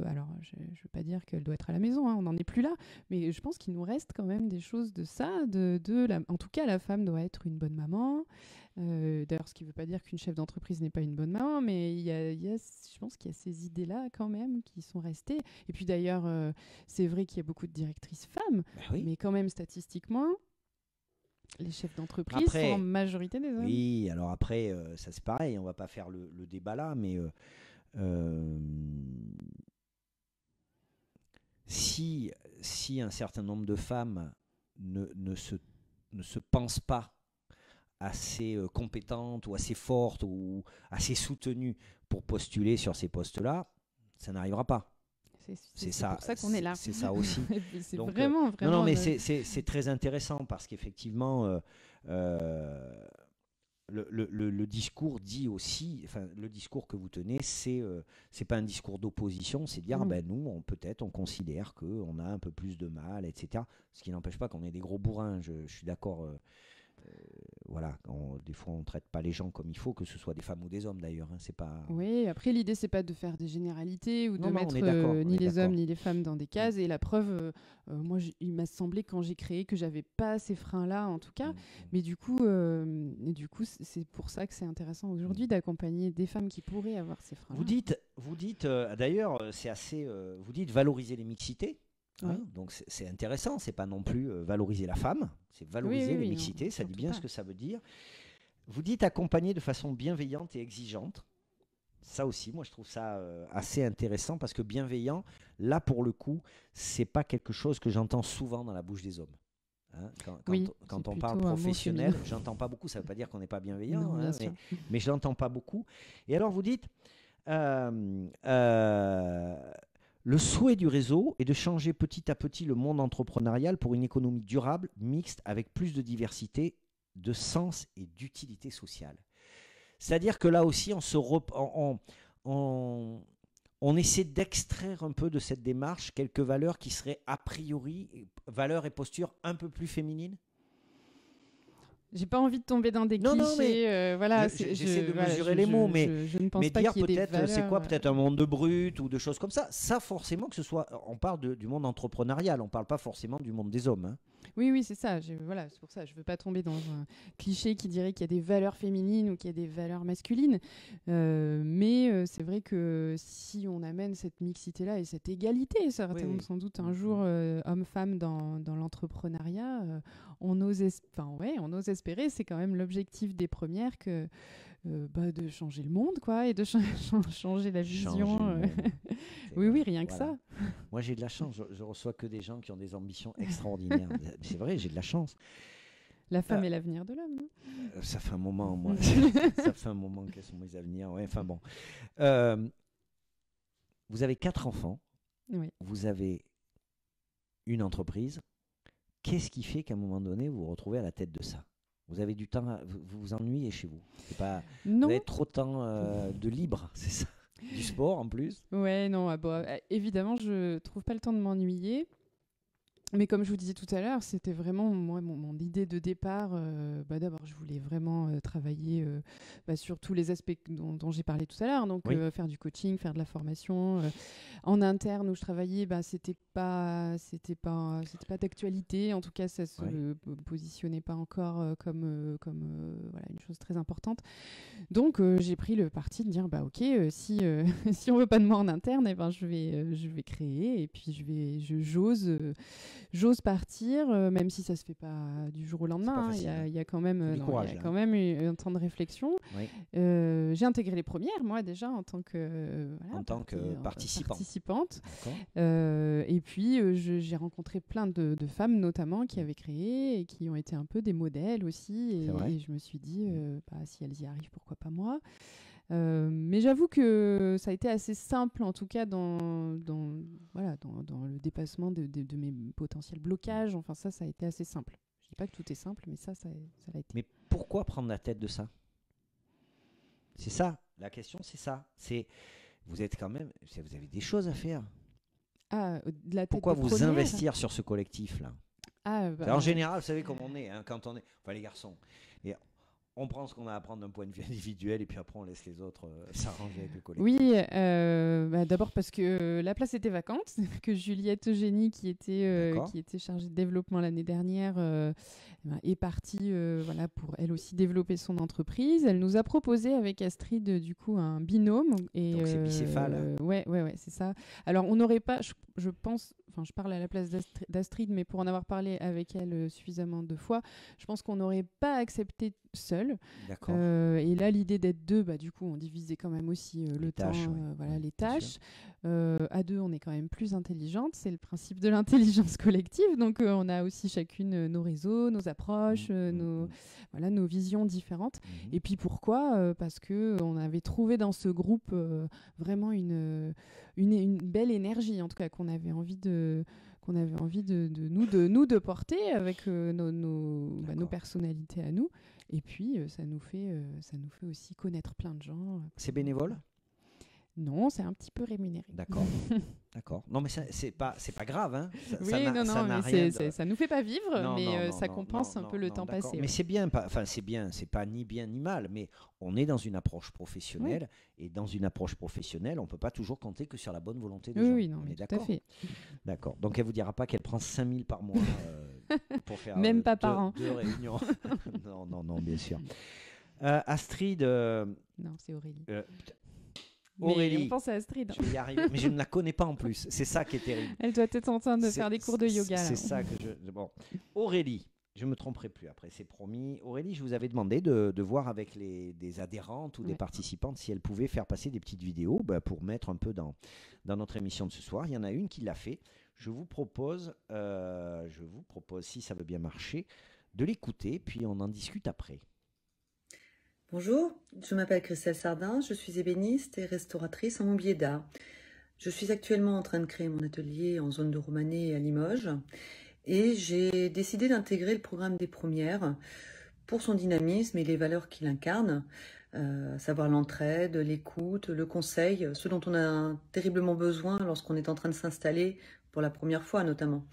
alors je ne veux pas dire qu'elle doit être à la maison, hein, on n'en est plus là, mais je pense qu'il nous reste quand même des choses de ça, en tout cas la femme doit être une bonne maman. D'ailleurs, ce qui ne veut pas dire qu'une chef d'entreprise n'est pas une bonne maman, mais je pense qu'il y a ces idées-là quand même qui sont restées. Et puis d'ailleurs, c'est vrai qu'il y a beaucoup de directrices femmes, mais quand même statistiquement, les chefs d'entreprise sont en majorité des hommes. Oui, alors après, ça c'est pareil, on ne va pas faire le débat là, mais si un certain nombre de femmes ne se pensent pas assez compétentes ou assez fortes ou assez soutenues pour postuler sur ces postes-là, ça n'arrivera pas. C'est ça, pour ça qu'on est là. C'est ça aussi. C'est donc, vraiment. Non, mais c'est très intéressant parce qu'effectivement, le discours dit aussi, enfin, le discours que vous tenez, c'est pas un discours d'opposition, c'est de dire, nous, peut-être, on considère qu'on a un peu plus de mal, etc. Ce qui n'empêche pas qu'on est des gros bourrins, je suis d'accord. Voilà, des fois on ne traite pas les gens comme il faut, que ce soit des femmes ou des hommes d'ailleurs. Hein, c'est pas... Oui, après l'idée c'est pas de faire des généralités ou de mettre ni les hommes ni les femmes dans des cases. Et la preuve, moi il m'a semblé quand j'ai créé que j'avais pas ces freins-là en tout cas. Mais du coup c'est pour ça que c'est intéressant aujourd'hui d'accompagner des femmes qui pourraient avoir ces freins-là. Vous dites d'ailleurs, c'est assez... vous dites valoriser les mixités. Hein, donc c'est intéressant, c'est pas non plus valoriser la femme, c'est valoriser les mixités, ça dit bien ce que ça veut dire. Vous dites accompagner de façon bienveillante et exigeante. Ça aussi, moi je trouve ça assez intéressant parce que bienveillant, là pour le coup, c'est pas quelque chose que j'entends souvent dans la bouche des hommes. Hein, quand on parle professionnel, j'entends pas beaucoup, ça veut pas dire qu'on n'est pas bienveillant, non, hein, mais je l'entends pas beaucoup. Et alors vous dites... le souhait du réseau est de changer petit à petit le monde entrepreneurial pour une économie durable, mixte, avec plus de diversité, de sens et d'utilité sociale. C'est-à-dire que là aussi, on essaie d'extraire un peu de cette démarche quelques valeurs qui seraient a priori, valeurs et postures un peu plus féminines. J'ai pas envie de tomber dans des clichés. Voilà, j'essaie de mesurer les mots, mais je ne pense pas dire qu'il y ait des valeurs. c'est quoi peut-être un monde de brut ou de choses comme ça. Ça, forcément, que ce soit. On parle du monde entrepreneurial, on parle pas forcément du monde des hommes. Hein. Oui, c'est ça. Voilà, c'est pour ça. Je veux pas tomber dans un cliché qui dirait qu'il y a des valeurs féminines ou qu'il y a des valeurs masculines. Mais c'est vrai que si on amène cette mixité-là et cette égalité, certainement sans doute un jour homme-femme dans l'entrepreneuriat, on ose espérer. C'est quand même l'objectif des premières que de changer le monde, quoi, et de changer la vision. Oui, rien que ça. Moi, j'ai de la chance. Je reçois que des gens qui ont des ambitions extraordinaires. C'est vrai, j'ai de la chance. La femme est l'avenir de l'homme. Ça fait un moment, moi. Ça fait un moment quels sont mes avenirs. Ouais, enfin bon. Vous avez 4 enfants. Oui. Vous avez une entreprise. Qu'est-ce qui fait qu'à un moment donné, vous vous retrouvez à la tête de ça ? Vous avez du temps, vous vous ennuyez chez vous. C'est pas, non. Vous avez trop de temps de libre, c'est ça. Du sport en plus. Ouais, non, évidemment, je trouve pas le temps de m'ennuyer. Mais comme je vous disais tout à l'heure, c'était vraiment moi, mon idée de départ. D'abord, je voulais vraiment travailler sur tous les aspects dont j'ai parlé tout à l'heure. Donc, faire du coaching, faire de la formation. En interne, où je travaillais, c'était pas d'actualité. En tout cas, ça se positionnait pas encore comme une chose très importante. Donc, j'ai pris le parti de dire, ok, si on veut pas de moi en interne, je vais créer. Et puis, j'ose partir, même si ça se fait pas du jour au lendemain. Il y a quand même eu un temps de réflexion. Oui. J'ai intégré les premières, moi déjà, en tant que participante. Et puis j'ai rencontré plein de femmes notamment qui avaient créé et qui ont été un peu des modèles aussi. Et je me suis dit, si elles y arrivent, pourquoi pas moi. Mais j'avoue que ça a été assez simple, en tout cas dans le dépassement de mes potentiels blocages. Enfin, ça a été assez simple. Je dis pas que tout est simple, mais ça l'a été. Mais pourquoi prendre la tête de ça ? C'est ça, la question, c'est ça. Vous êtes quand même, vous avez des choses à faire. De la tête pourquoi de vous première investir sur ce collectif-là ? En général, vous savez comment on est, quand on est, les garçons. Et on prend ce qu'on a à prendre d'un point de vue individuel et puis après on laisse les autres s'arranger avec le collectif. Oui, d'abord parce que la place était vacante, que Juliette Eugénie, qui était chargée de développement l'année dernière, est partie pour elle aussi développer son entreprise. Elle nous a proposé avec Astrid du coup un binôme. Donc c'est bicéphale. Ouais, c'est ça. Alors on n'aurait pas, je pense, je parle à la place d'Astrid, mais pour en avoir parlé avec elle suffisamment de fois, je pense qu'on n'aurait pas accepté seul. D'accord. Et là, l'idée d'être deux, du coup, on divisait quand même aussi le temps, les tâches. À deux, on est quand même plus intelligente. C'est le principe de l'intelligence collective. Donc, on a aussi chacune nos réseaux, nos approches, nos visions différentes. Et puis, pourquoi ? Parce qu'on avait trouvé dans ce groupe vraiment une belle énergie, en tout cas, qu'on avait envie de nous porter avec nos personnalités à nous. Et puis, ça nous fait aussi connaître plein de gens. C'est bénévole ? Non, c'est un petit peu rémunéré. D'accord. Non, mais c'est pas grave, hein. Ça nous fait pas vivre, ça compense un peu le temps passé. Mais c'est bien, c'est pas ni bien ni mal, mais on est dans une approche professionnelle, et dans une approche professionnelle, on peut pas toujours compter que sur la bonne volonté des gens. Oui, non, mais tout à fait. D'accord. Donc elle vous dira pas qu'elle prend 5 000 par mois pour faire même pas par an. 2 réunions. non, bien sûr. Astrid. Non, c'est Aurélie. Aurélie, mais on pense à Astrid. Je vais y arriver, mais je ne la connais pas en plus. C'est ça qui est terrible. Elle doit être en train de faire des cours de yoga. C'est ça que Bon, Aurélie, je ne me tromperai plus après, c'est promis. Aurélie, je vous avais demandé de voir avec des adhérentes ou des participantes si elles pouvaient faire passer des petites vidéos pour mettre un peu dans notre émission de ce soir. Il y en a une qui l'a fait. Je vous propose, si ça veut bien marcher, de l'écouter, puis on en discute après. Bonjour, je m'appelle Christelle Sardin, je suis ébéniste et restauratrice en mobilier d'art. Je suis actuellement en train de créer mon atelier en zone de Romanée à Limoges et j'ai décidé d'intégrer le programme des premières pour son dynamisme et les valeurs qu'il incarne, à savoir l'entraide, l'écoute, le conseil, ce dont on a terriblement besoin lorsqu'on est en train de s'installer pour la première fois notamment.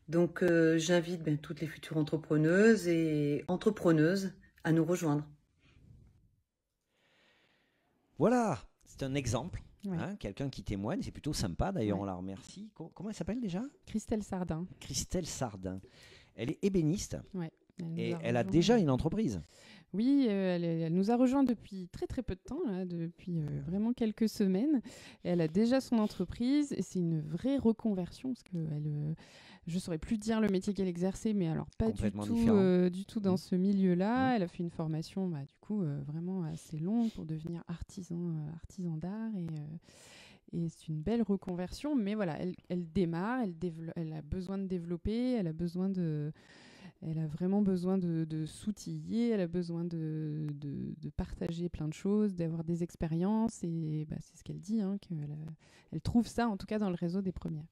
Donc, j'invite toutes les futures entrepreneuses et entrepreneuses à nous rejoindre. Voilà, c'est un exemple. Ouais. Quelqu'un qui témoigne, c'est plutôt sympa. D'ailleurs, Ouais. on la remercie. Comment elle s'appelle déjà? Christelle Sardin. Christelle Sardin. Elle est ébéniste Ouais. elle a déjà une entreprise. Oui, elle nous a rejoint depuis très très peu de temps, là, depuis vraiment quelques semaines. Elle a déjà son entreprise et c'est une vraie reconversion parce que je ne saurais plus dire le métier qu'elle exerçait, mais alors pas du tout dans ce milieu-là. Elle a fait une formation du coup vraiment assez longue pour devenir artisan d'art et c'est une belle reconversion. Mais voilà, elle démarre, elle a besoin de développer, elle a vraiment besoin de s'outiller, elle a besoin de partager plein de choses, d'avoir des expériences. Et c'est ce qu'elle dit, qu'elle trouve ça en tout cas dans le réseau des premières.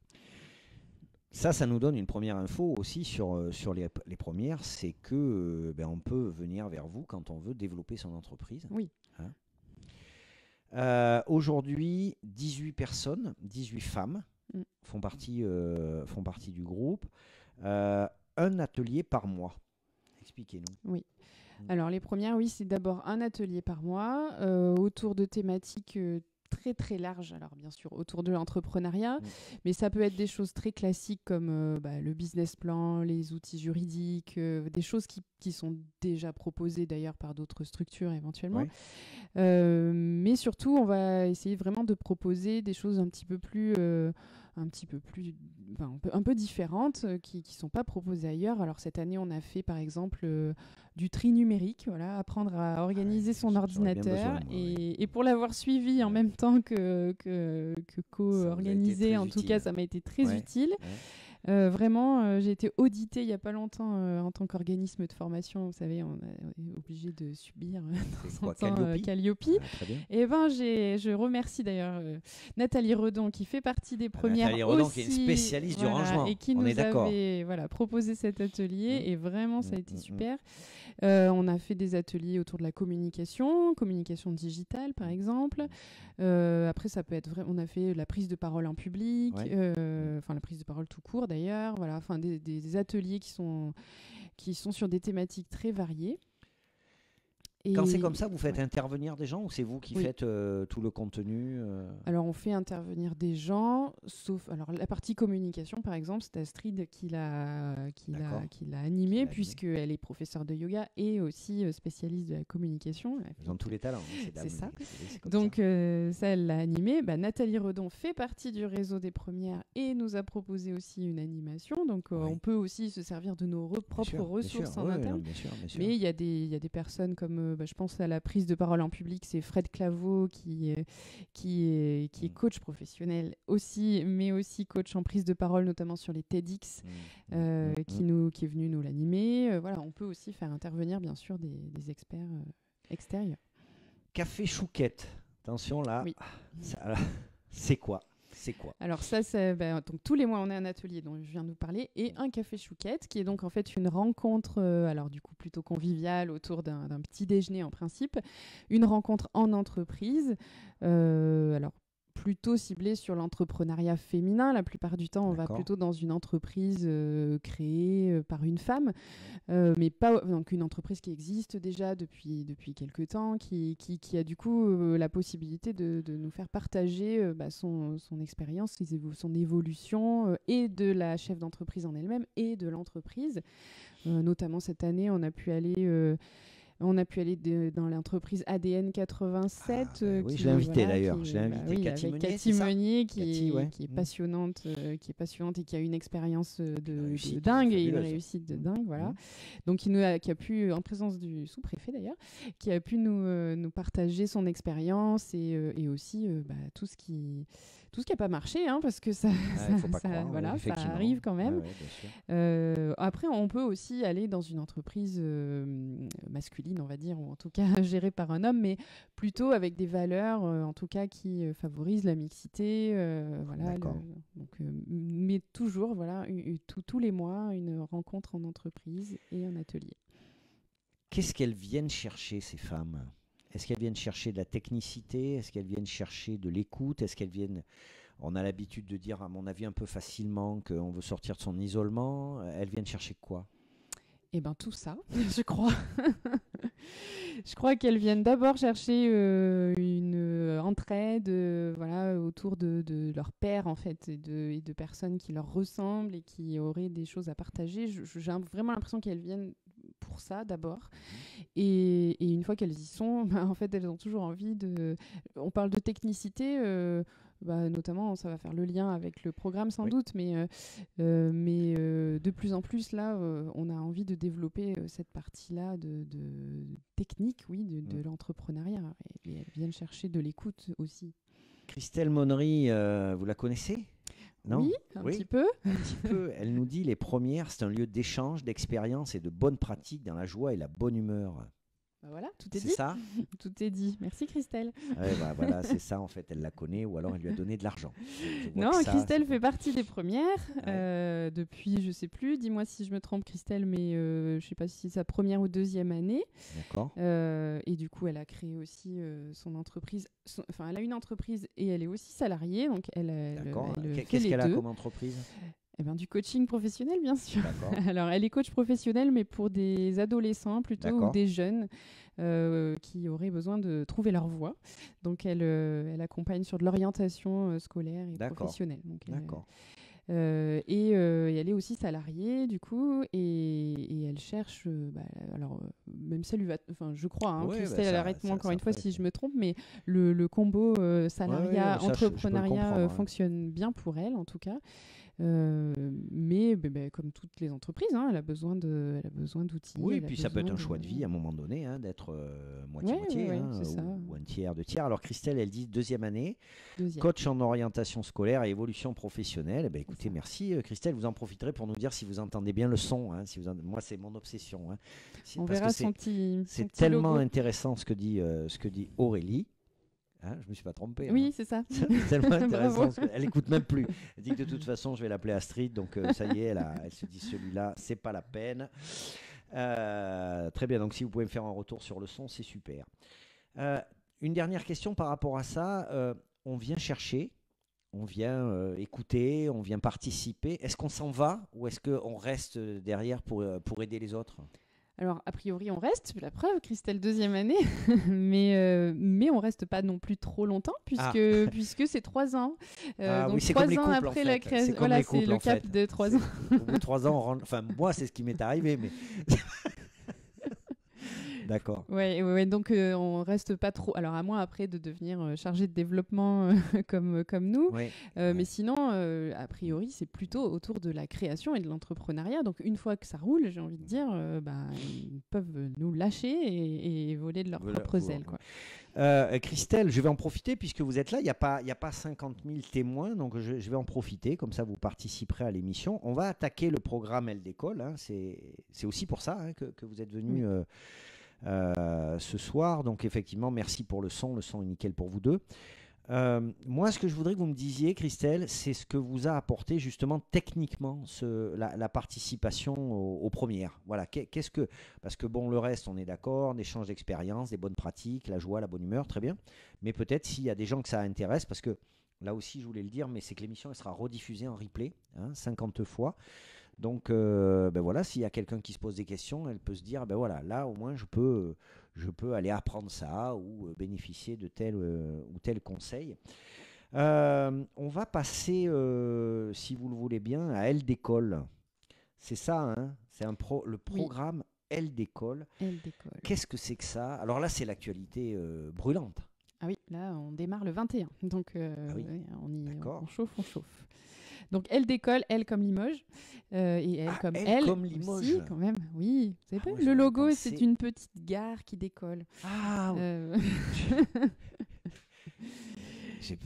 Ça nous donne une première info aussi sur les premières, c'est que on peut venir vers vous quand on veut développer son entreprise. Oui. Aujourd'hui, 18 personnes, 18 femmes font partie du groupe. Un atelier par mois. Expliquez-nous. Oui. Alors les premières, oui, c'est d'abord un atelier par mois autour de thématiques très très larges. Alors bien sûr autour de l'entrepreneuriat, mais ça peut être des choses très classiques comme le business plan, les outils juridiques, des choses qui sont déjà proposées d'ailleurs par d'autres structures éventuellement. Ouais. Mais surtout, on va essayer vraiment de proposer des choses un peu différentes qui ne sont pas proposées ailleurs. Alors cette année, on a fait par exemple du tri numérique, apprendre à organiser son ordinateur. Et pour l'avoir suivi en même temps que co-organisé, en tout cas, ça m'a été très utile. Ouais. Vraiment, j'ai été auditée il n'y a pas longtemps en tant qu'organisme de formation. Vous savez, on est obligé de subir Calliope. Et je remercie d'ailleurs Nathalie Redon qui fait partie des premières. Nathalie Redon qui est une spécialiste du rangement. Et qui nous avait proposé cet atelier. Et vraiment, ça a été super. On a fait des ateliers autour de la communication digitale par exemple. Après, ça peut être on a fait la prise de parole en public, la prise de parole tout court d'ailleurs. Voilà, des ateliers qui sont sur des thématiques très variées. Quand c'est comme ça, vous faites intervenir des gens ou c'est vous qui faites tout le contenu Alors, on fait intervenir des gens, sauf... Alors, la partie communication, par exemple, c'est Astrid qui l'a animée, puisqu'elle est professeure de yoga et aussi spécialiste de la communication. Ils ont tous les talents. C'est ça. Donc, ça, elle l'a animée. Nathalie Redon fait partie du réseau des premières et nous a proposé aussi une animation. Donc, on peut aussi se servir de nos propres ressources en interne. Bien sûr. Mais il y a des personnes comme... je pense à la prise de parole en public, c'est Fred Claveau qui est coach professionnel aussi, mais aussi coach en prise de parole, notamment sur les TEDx, qui est venu nous l'animer. On peut aussi faire intervenir, bien sûr, des experts extérieurs. Café Chouquette, attention là, c'est quoi ? Alors ça, donc tous les mois, on a un atelier dont je viens de vous parler et un café chouquette qui est donc en fait une rencontre, alors du coup plutôt conviviale autour d'un petit déjeuner en principe, une rencontre en entreprise, alors plutôt ciblée sur l'entrepreneuriat féminin. La plupart du temps, on va plutôt dans une entreprise créée par une femme, mais pas donc une entreprise qui existe déjà depuis quelques temps, qui a du coup la possibilité de nous faire partager son expérience, son évolution, et de la chef d'entreprise en elle-même et de l'entreprise. Notamment cette année, on a pu aller dans l'entreprise ADN 87. Oui, je l'ai invitée d'ailleurs. Je l'ai invitée, Cathy Meunier, qui est passionnante, et qui a une expérience de dingue et une réussite de dingue. Voilà. Donc, qui a pu, en présence du sous-préfet d'ailleurs, qui a pu nous partager son expérience et aussi tout ce qui n'a pas marché, parce que ça arrive quand même. Après, on peut aussi aller dans une entreprise masculine, on va dire, ou en tout cas gérée par un homme, mais plutôt avec des valeurs, en tout cas, qui favorisent la mixité. Mais toujours, tous les mois, une rencontre en entreprise et un atelier. Qu'est-ce qu'elles viennent chercher, ces femmes ? Est-ce qu'elles viennent chercher de la technicité ? Est-ce qu'elles viennent chercher de l'écoute ? Est-ce qu'elles viennent... on a l'habitude de dire, à mon avis, un peu facilement qu'on veut sortir de son isolement. Elles viennent chercher quoi? Eh bien, tout ça, je crois. Je crois qu'elles viennent d'abord chercher une entraide voilà, autour de leur père, en fait, et de personnes qui leur ressemblent et qui auraient des choses à partager. J'ai vraiment l'impression qu'elles viennent pour ça, d'abord. Et une fois qu'elles y sont, en fait, elles ont toujours envie de... On parle de technicité... notamment, ça va faire le lien avec le programme sans doute, mais de plus en plus, là, on a envie de développer cette partie-là de technique, de l'entrepreneuriat. Et elles viennent chercher de l'écoute aussi. Christelle Monnery, vous la connaissez? Non? Oui, un petit peu. Un petit peu. Elle nous dit, les premières, c'est un lieu d'échange, d'expérience et de bonnes pratiques dans la joie et la bonne humeur. Voilà, tout est dit. C'est ça? Tout est dit. Merci Christelle. Ouais, voilà, c'est ça en fait. Elle la connaît ou alors elle lui a donné de l'argent. Non, Christelle fait partie des premières depuis, je sais plus. Dis-moi si je me trompe, Christelle, mais je sais pas si c'est sa première ou deuxième année. D'accord. Et du coup, elle a créé aussi son entreprise. Enfin, elle a une entreprise et elle est aussi salariée, donc D'accord. elle Qu'est-ce qu'elle a comme entreprise? Eh ben, du coaching professionnel, bien sûr. D'accord. Alors, elle est coach professionnelle, mais pour des adolescents plutôt ou des jeunes qui auraient besoin de trouver leur voie. Donc, elle accompagne sur de l'orientation scolaire et professionnelle. Donc, D'accord. Et elle est aussi salariée, du coup, et elle cherche... alors, même ça lui va... Enfin, je crois, hein, Christelle, arrête-moi encore une fois si je me trompe, mais le combo salariat-entrepreneuriat fonctionne bien pour elle, en tout cas. Mais comme toutes les entreprises, hein, elle a besoin d'outils. Oui, et puis ça peut être un choix de vie à un moment donné, hein, d'être moitié-moitié ou un tiers de tiers. Alors Christelle, elle dit deuxième année, coach en orientation scolaire et évolution professionnelle. Écoutez, merci Christelle, vous en profiterez pour nous dire si vous entendez bien le son. Hein, moi, c'est mon obsession. Hein. On verra son petit C'est tellement intéressant ce que dit Aurélie. Hein, je me suis pas trompé. Oui, hein. C'est ça. C'est tellement intéressant. Elle écoute même plus. Elle dit que de toute façon, je vais l'appeler Astrid. Donc, ça y est, elle se dit celui-là, c'est pas la peine. Très bien. Donc, si vous pouvez me faire un retour sur le son, c'est super. Une dernière question par rapport à ça. On vient chercher, on vient écouter, on vient participer. Est-ce qu'on s'en va ou est-ce qu'on reste derrière pour aider les autres ? Alors, a priori, on reste, la preuve, Christelle, deuxième année, mais on reste pas non plus trop longtemps, puisque c'est 3 ans. Donc, c'est 3 comme les ans couples, après en fait. la création. Voilà, c'est le cap de 3 ans. Au bout de 3 ans, on rentre... Enfin, moi, c'est ce qui m'est arrivé, mais... D'accord. Ouais, donc on reste pas trop. Alors à moins après de devenir chargé de développement comme nous, mais sinon a priori c'est plutôt autour de la création et de l'entrepreneuriat. Donc une fois que ça roule, j'ai envie de dire, ils peuvent nous lâcher et voler de leurs propres ailes, quoi. Christelle, je vais en profiter puisque vous êtes là. Il n'y a pas 50 000 témoins, donc je vais en profiter. Comme ça, vous participerez à l'émission. On va attaquer le programme Elle Décolle. Hein. C'est aussi pour ça que vous êtes venu ce soir. Donc, effectivement, merci pour le son. Le son est nickel pour vous deux. Moi, ce que je voudrais que vous me disiez, Christelle, c'est ce que vous a apporté justement techniquement la participation aux premières. Voilà, parce que bon, le reste, on est d'accord, d'échange d'expériences, des bonnes pratiques, la joie, la bonne humeur, très bien. Mais peut-être s'il y a des gens que ça intéresse, parce que là aussi, je voulais le dire, mais c'est que l'émission elle sera rediffusée en replay, 50 fois. Donc, voilà, s'il y a quelqu'un qui se pose des questions, elle peut se dire, voilà, là au moins je peux aller apprendre ça ou bénéficier de tel ou tel conseil. On va passer, si vous le voulez bien, à Elle Décolle. C'est ça, hein, c'est le programme Elle Décolle. Elle Décolle. Qu'est-ce que c'est que ça? Alors là, c'est l'actualité brûlante. Ah oui, là, on démarre le 21. Donc, on chauffe. Donc, Elle Décolle, elle comme Limoges, et elle comme elle comme Limoges aussi, quand même. Oui, vous savez pas, le logo, c'est une petite gare qui décolle. Ah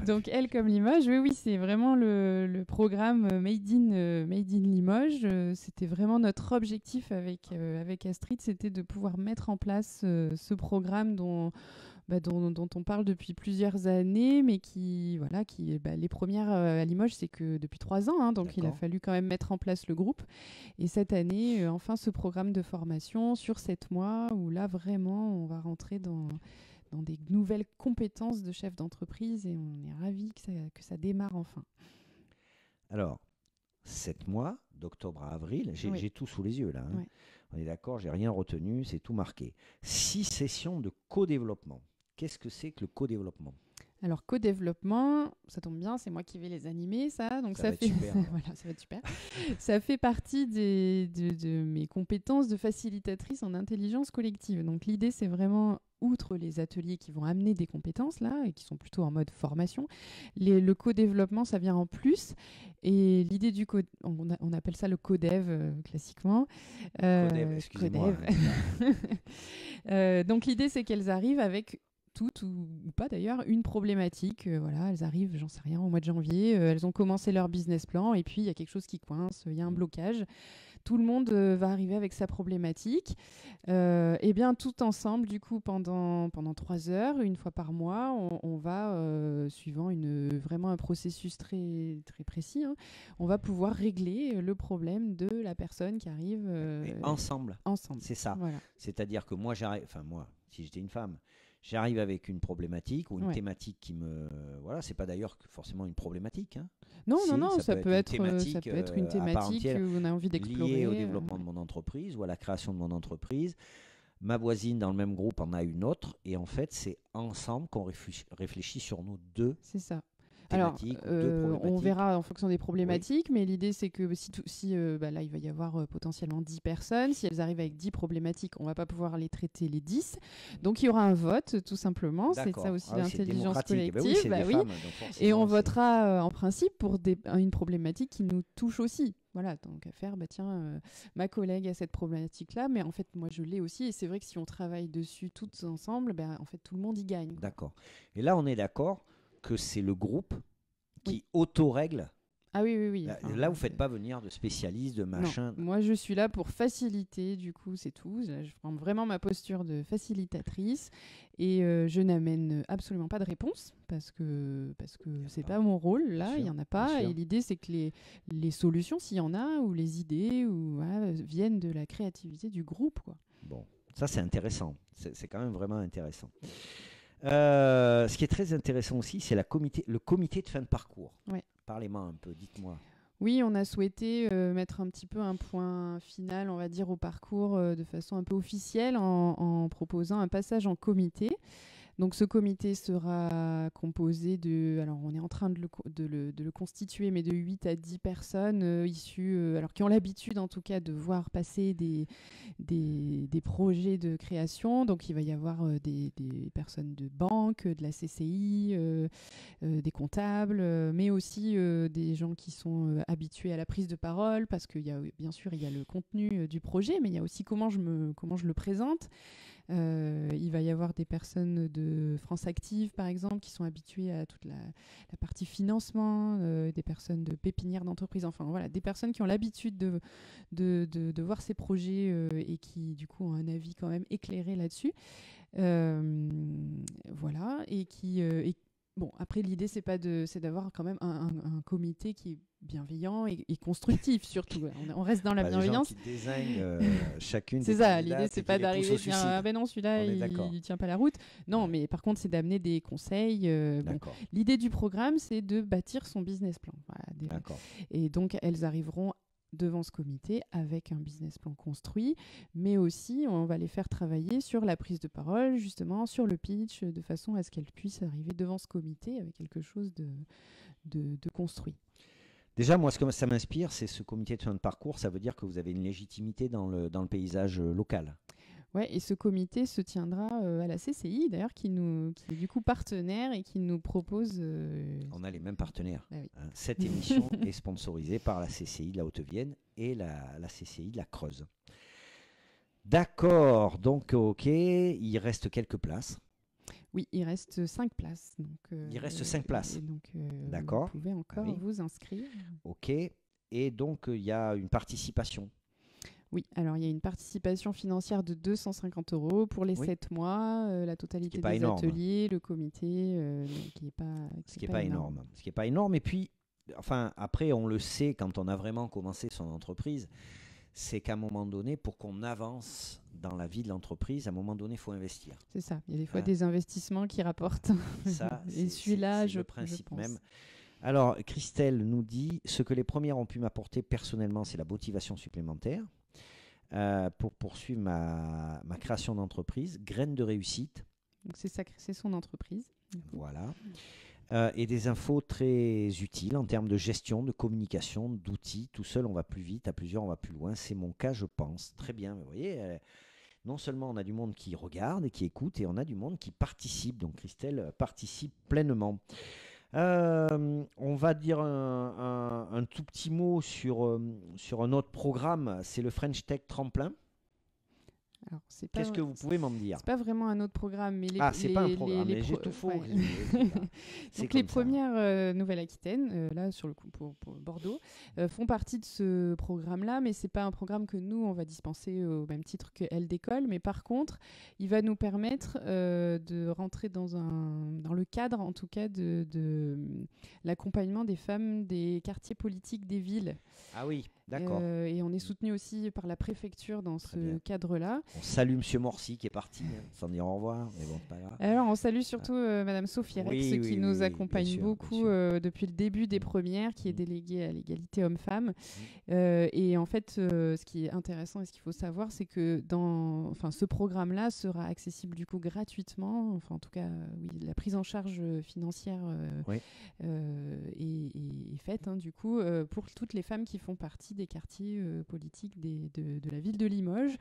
Donc, Elle comme Limoges, oui, c'est vraiment le programme Made in Limoges. C'était vraiment notre objectif avec Astrid, c'était de pouvoir mettre en place ce programme dont on parle depuis plusieurs années, mais les premières à Limoges, c'est que depuis 3 ans, hein, donc il a fallu quand même mettre en place le groupe. Et cette année, enfin, ce programme de formation sur 7 mois, où là, vraiment, on va rentrer dans dans des nouvelles compétences de chef d'entreprise et on est ravis que ça démarre enfin. Alors, 7 mois, d'octobre à avril, j'ai tout sous les yeux là. Hein. Oui. On est d'accord, j'ai rien retenu, c'est tout marqué. 6 sessions de co-développement. Qu'est-ce que c'est que le co-développement ? Alors, co-développement, ça tombe bien, c'est moi qui vais les animer, ça. Donc ça va fait... être super. Voilà, ça va être super. Ça fait partie de mes compétences de facilitatrice en intelligence collective. Donc l'idée, c'est vraiment, outre les ateliers qui vont amener des compétences, là, et qui sont plutôt en mode formation, le co-développement, ça vient en plus. Et l'idée du on appelle ça le co-dev, classiquement. Co-dev, excusez-moi. Donc l'idée, c'est qu'elles arrivent avec toutes ou pas d'ailleurs, une problématique. Voilà, elles arrivent, j'en sais rien, au mois de janvier, elles ont commencé leur business plan et puis il y a quelque chose qui coince, il y a un blocage. Tout le monde va arriver avec sa problématique. Et bien tout ensemble, du coup, pendant 3 heures, une fois par mois, on va, suivant vraiment un processus très, très précis, hein, on va pouvoir régler le problème de la personne qui arrive. Ensemble. Ensemble. C'est ça. Voilà. C'est-à-dire que moi, si j'étais une femme, j'arrive avec une problématique ou une thématique qui me... Voilà, c'est pas d'ailleurs forcément une problématique. Hein. Non, ça peut être une thématique où on a envie d'explorer. Liée au développement de mon entreprise ou à la création de mon entreprise. Ma voisine dans le même groupe en a une autre. Et en fait, c'est ensemble qu'on réfléchit sur nos deux thématiques. Alors, on verra en fonction des problématiques, mais l'idée c'est que là il va y avoir potentiellement 10 personnes, si elles arrivent avec 10 problématiques, on va pas pouvoir les traiter les 10, donc il y aura un vote tout simplement. C'est ça aussi l'intelligence collective. Femmes, et on votera en principe pour une problématique qui nous touche aussi. Voilà, donc à faire, ma collègue a cette problématique-là, mais en fait, moi, je l'ai aussi. Et c'est vrai que si on travaille dessus toutes ensemble, en fait, tout le monde y gagne. D'accord. Et là, on est d'accord que c'est le groupe qui auto-règle. Ah oui. Là, vous ne faites pas venir de spécialistes, de machin. Non. Moi, je suis là pour faciliter, du coup, c'est tout. Je prends vraiment ma posture de facilitatrice et je n'amène absolument pas de réponse parce que c'est pas mon rôle. Là, il n'y en a pas. Et l'idée, c'est que les solutions, s'il y en a, ou les idées, viennent de la créativité du groupe, quoi. Bon, ça, c'est intéressant. C'est quand même vraiment intéressant. Ce qui est très intéressant aussi, c'est le comité de fin de parcours. Ouais. Parlez-moi un peu, dites-moi. Oui, on a souhaité mettre un petit peu un point final, on va dire, au parcours de façon un peu officielle en proposant un passage en comité. Donc ce comité sera composé alors on est en train de le constituer, mais de 8 à 10 personnes issues, alors qui ont l'habitude en tout cas de voir passer des projets de création. Donc il va y avoir des personnes de banque, de la CCI, des comptables, mais aussi des gens qui sont habitués à la prise de parole, parce qu'il y a bien sûr il y a le contenu du projet, mais il y a aussi comment je le présente. Il va y avoir des personnes de France Active, par exemple, qui sont habituées à toute la partie financement, des personnes de pépinière d'entreprise, enfin voilà, des personnes qui ont l'habitude de voir ces projets et qui, du coup, ont un avis quand même éclairé là-dessus. Voilà, bon, après, l'idée, c'est d'avoir quand même un comité qui est bienveillant et constructif, surtout. On reste dans la bienveillance. Des gens qui désignent chacune. C'est ça, l'idée, c'est pas d'arriver et dire ben non, celui-là, il tient pas la route. Non, mais par contre, c'est d'amener des conseils. L'idée du programme, c'est de bâtir son business plan. Voilà, d'accord. Et donc, elles arriveront devant ce comité avec un business plan construit, mais aussi on va les faire travailler sur la prise de parole, justement sur le pitch, de façon à ce qu'elles puissent arriver devant ce comité avec quelque chose de construit. Déjà, moi, ce que ça m'inspire, c'est ce comité de fin de parcours. Ça veut dire que vous avez une légitimité dans le paysage local. Ouais, et ce comité se tiendra à la CCI, d'ailleurs, qui est du coup partenaire et qui nous propose... On a les mêmes partenaires. Ah oui. Cette émission est sponsorisée par la CCI de la Haute-Vienne et la CCI de la Creuse. D'accord, donc ok, il reste quelques places. Oui, il reste 5 places. Donc, il reste 5 places. Et donc, d'accord. Vous pouvez encore vous inscrire. Ok, et donc il y a une participation. Oui, alors il y a une participation financière de 250 € pour les 7 mois, la totalité des ateliers, le comité, qui n'est pas, ce qui n'est pas énorme. Ce qui n'est pas énorme. Et puis, enfin, après, on le sait, quand on a vraiment commencé son entreprise, c'est qu'à un moment donné, pour qu'on avance dans la vie de l'entreprise, à un moment donné, il faut investir. C'est ça. Il y a des fois des investissements qui rapportent. Ça, et celui-là, c'est le principe même. Alors, Christelle nous dit, ce que les premières ont pu m'apporter personnellement, c'est la motivation supplémentaire pour poursuivre ma création d'entreprise. Graines de réussite. Donc c'est son entreprise. Voilà. Et des infos très utiles en termes de gestion, de communication, d'outils. Tout seul, on va plus vite. À plusieurs, on va plus loin. C'est mon cas, je pense. Très bien. Vous voyez, non seulement on a du monde qui regarde et qui écoute, et on a du monde qui participe. Donc, Christelle participe pleinement. On va dire un tout petit mot sur un autre programme. C'est le French Tech Tremplin. Alors, qu'est-ce que vous pouvez m'en dire? C'est pas vraiment un autre programme, mais c'est pas un programme, mais j'ai tout faux. Ouais. Donc les premières Nouvelle-Aquitaine, là sur le coup pour Bordeaux, font partie de ce programme-là, mais c'est pas un programme que nous on va dispenser au même titre que LDécole, mais par contre, il va nous permettre de rentrer dans le cadre, en tout cas, de l'accompagnement des femmes des quartiers politiques des villes. Ah oui, d'accord. Et on est soutenu aussi par la préfecture dans ce cadre-là. On salue Monsieur Morcy qui est parti, sans dire au revoir, mais bon, c'est pas grave. Alors, on salue surtout Madame Sophie Rex qui nous accompagne beaucoup depuis le début des premières, qui est déléguée à l'égalité homme-femme. Et en fait, ce qui est intéressant et ce qu'il faut savoir, c'est que ce programme-là sera accessible du coup gratuitement. Enfin, en tout cas, la prise en charge financière est faite du coup pour toutes les femmes qui font partie des quartiers politiques de la ville de Limoges.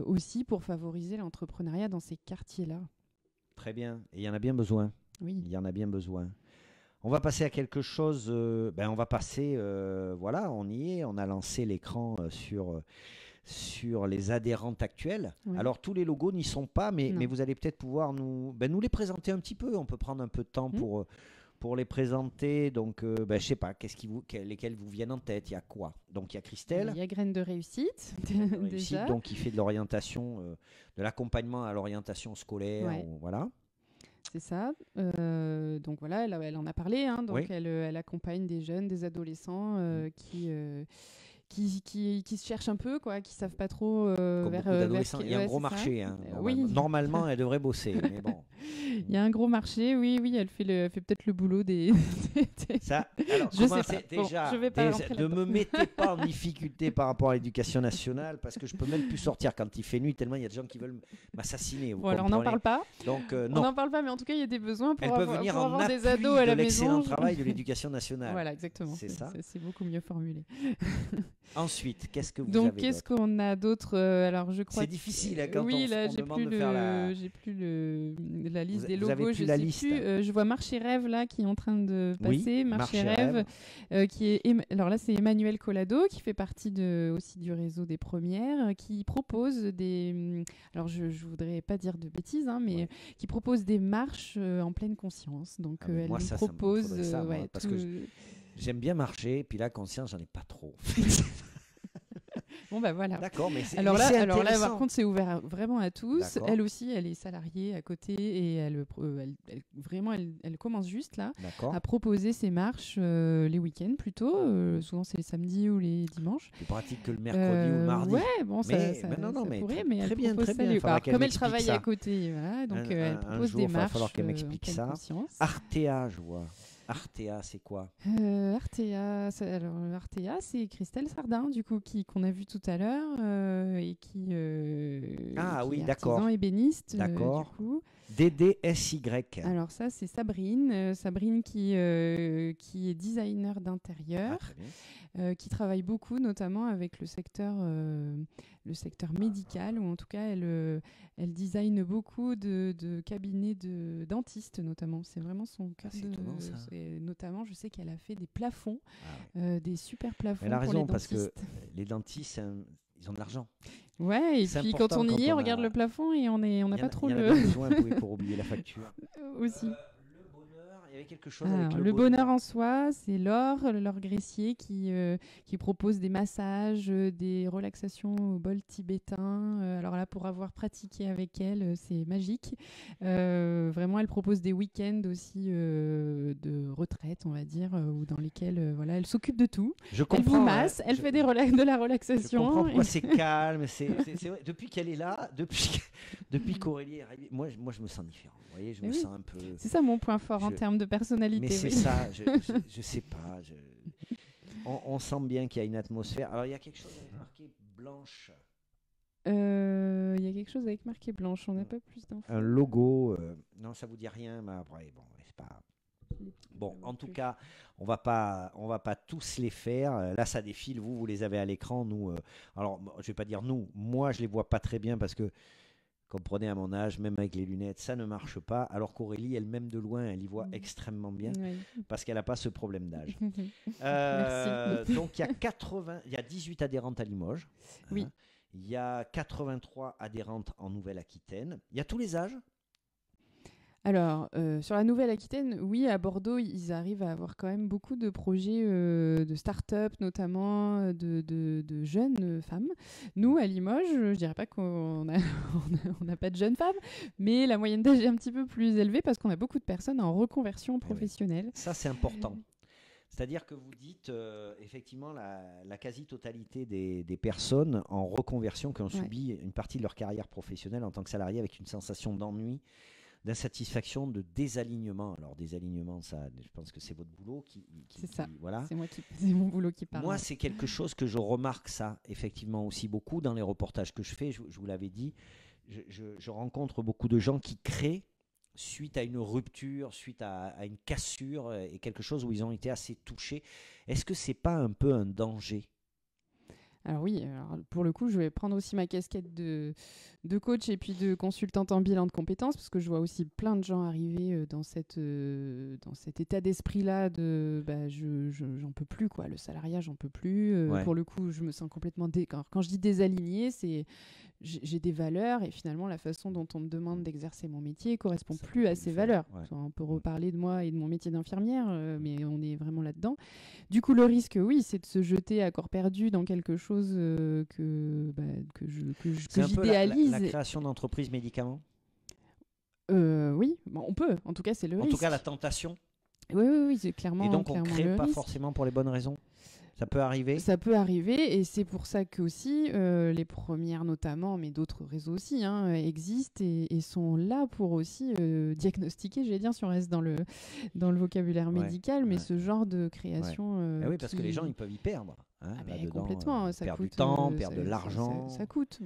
Aussi pour favoriser l'entrepreneuriat dans ces quartiers-là. Très bien, et il y en a bien besoin. Oui. Il y en a bien besoin. On va passer à quelque chose, on va passer, voilà, on y est, on a lancé l'écran sur les adhérentes actuelles. Oui. Alors tous les logos n'y sont pas, mais vous allez peut-être pouvoir nous les présenter un petit peu. On peut prendre un peu de temps pour les présenter. Donc, je sais pas, lesquels vous viennent en tête. Il y a quoi? Donc, il y a Christelle. Il y a Graines de réussite. Déjà. Donc, qui fait de l'orientation, de l'accompagnement à l'orientation scolaire. Voilà. C'est ça. Donc, voilà, elle en a parlé. Donc, elle accompagne des jeunes, des adolescents qui se cherchent un peu, qui ne savent pas trop vers d'adolescents. Il y a un gros marché. Normalement, elle devrait bosser, mais bon. Il y a un gros marché, oui, elle fait peut-être le boulot des... Ça, alors, je sais pas. Déjà, ne me mettez pas en difficulté par rapport à l'éducation nationale, parce que je peux même plus sortir quand il fait nuit, tellement il y a des gens qui veulent m'assassiner. Alors, on n'en parle pas. Donc, non. On n'en parle pas, mais en tout cas, il y a des besoins pour avoir des appui ados à la maison. L'excellent travail de l'éducation nationale. Voilà, exactement. C'est ça. C'est beaucoup mieux formulé. Ensuite, qu'est-ce que vous Donc, avez qu'est-ce qu'on a d'autre? Alors, je crois. C'est difficile quand on demande de faire j'ai plus la liste des vous logos. Avez plus la liste. Je vois Marché Rêve là qui est en train de passer. Marché Rêve. Qui est. Alors là, c'est Emmanuel Collado qui fait partie aussi du réseau des premières, qui propose des. Alors, je voudrais pas dire de bêtises, mais qui propose des marches en pleine conscience. Donc, elle nous propose. Parce que j'aime bien marcher, puis là, conscience, j'en ai pas trop. Bon, voilà. D'accord, mais c'est alors là, par contre, c'est ouvert vraiment à tous. Elle aussi, elle est salariée à côté et elle commence juste là à proposer ses marches les week-ends plutôt. Souvent, c'est les samedis ou les dimanches. Plus pratique que le mercredi ou le mardi. Ouais, bon, ça pourrait, mais elle propose ça. Comme elle travaille à côté, voilà, donc elle propose des marches. Il va falloir qu'elle m'explique ça. Artea, je vois. Artea, c'est quoi? Artea, c'est Christelle Sardin, du coup, qu'on a vu tout à l'heure et qui est artisan ébéniste. D'accord. Du coup. DDSY. Alors ça, c'est Sabrine. Sabrine qui est designer d'intérieur, qui travaille beaucoup, notamment avec le secteur médical, ou en tout cas, elle design beaucoup de cabinets de dentistes, notamment. C'est vraiment son cœur étonnant, ça. Notamment, je sais qu'elle a fait des plafonds, des super plafonds. Elle a raison, pour les dentistes. parce que les dentistes, ils ont de l'argent. Ouais, et puis quand on y est, on regarde le plafond et on n'a pas trop le besoin pour oublier la facture. Aussi. Le bonheur, y avait quelque chose avec le bonheur en soi, c'est Laure Gressier qui propose des massages, des relaxations au bol tibétain. Alors là, pour avoir pratiqué avec elle, c'est magique. Vraiment, elle propose des week-ends aussi de retraite, on va dire, dans lesquels voilà, elle s'oublie de tout. Elle vous masse, elle fait de la relaxation. Je comprends pourquoi c'est calme. C'est vrai. Depuis qu'elle est là, depuis qu'Aurélie est arrivée, moi je me sens différent. Vous voyez, je me sens un peu. C'est ça mon point fort en termes de personnalité. Mais c'est ça, je sais pas. On sent bien qu'il y a une atmosphère. Alors il y a quelque chose avec marqué blanche. Il y a quelque chose avec marqué blanche, on n'a pas plus d'infos. Un logo, non, ça vous dit rien, mais après, bon, c'est pas. Bon, en tout cas, on va pas tous les faire. Là, ça défile. Vous les avez à l'écran. Nous, alors, je vais pas dire nous. Moi, je les vois pas très bien parce que, comprenez, à mon âge, même avec les lunettes, ça ne marche pas. Alors qu'Aurélie, elle-même de loin, elle y voit extrêmement bien parce qu'elle n'a pas ce problème d'âge. Merci. Donc, il y a 18 adhérentes à Limoges. Oui. Hein. Il y a 83 adhérentes en Nouvelle-Aquitaine. Il y a tous les âges. Alors, sur la Nouvelle-Aquitaine, oui, à Bordeaux, ils arrivent à avoir quand même beaucoup de projets de start-up, notamment de jeunes femmes. Nous, à Limoges, je ne dirais pas qu'on n'a pas de jeunes femmes, mais la moyenne d'âge est un petit peu plus élevée parce qu'on a beaucoup de personnes en reconversion professionnelle. Ça, c'est important. C'est-à-dire que vous dites, effectivement, la quasi-totalité des personnes en reconversion qui ont subi une partie de leur carrière professionnelle en tant que salarié avec une sensation d'ennui, d'insatisfaction, de désalignement. Alors, désalignement, ça, je pense que c'est votre boulot c'est ça, voilà. C'est mon boulot qui parle. Moi, c'est quelque chose que je remarque, ça, effectivement, aussi beaucoup dans les reportages que je fais. Je vous l'avais dit, je rencontre beaucoup de gens qui créent suite à une rupture, suite à une cassure, et quelque chose où ils ont été assez touchés. Est-ce que c'est pas un peu un danger ? Alors oui, pour le coup, je vais prendre aussi ma casquette de coach et puis de consultante en bilan de compétences, parce que je vois aussi plein de gens arriver dans cet état d'esprit-là de j'en peux plus, quoi. Le salariat, j'en peux plus. Pour le coup, je me sens complètement... Quand je dis désaligné, c'est j'ai des valeurs et finalement, la façon dont on me demande d'exercer mon métier ne correspond plus à ces valeurs. On peut reparler de moi et de mon métier d'infirmière, mais on est vraiment là-dedans. Du coup, le risque, oui, c'est de se jeter à corps perdu dans quelque chose que j'idéalise. La création d'entreprises médicaments ? Oui, on peut. En tout cas, c'est le risque. En tout cas, la tentation ? Oui, c'est clairement. Et donc, on ne crée pas risque. forcément pour les bonnes raisons ? Ça peut arriver ? Ça peut arriver, et c'est pour ça que aussi les premières notamment, mais d'autres réseaux aussi, existent et sont là pour aussi diagnostiquer, j'allais dire, si on reste dans le vocabulaire médical, mais ce genre de création. Oui, parce que les gens, ils peuvent y perdre. Complètement, ça perdre coûte du temps, perdre de l'argent. Ça coûte,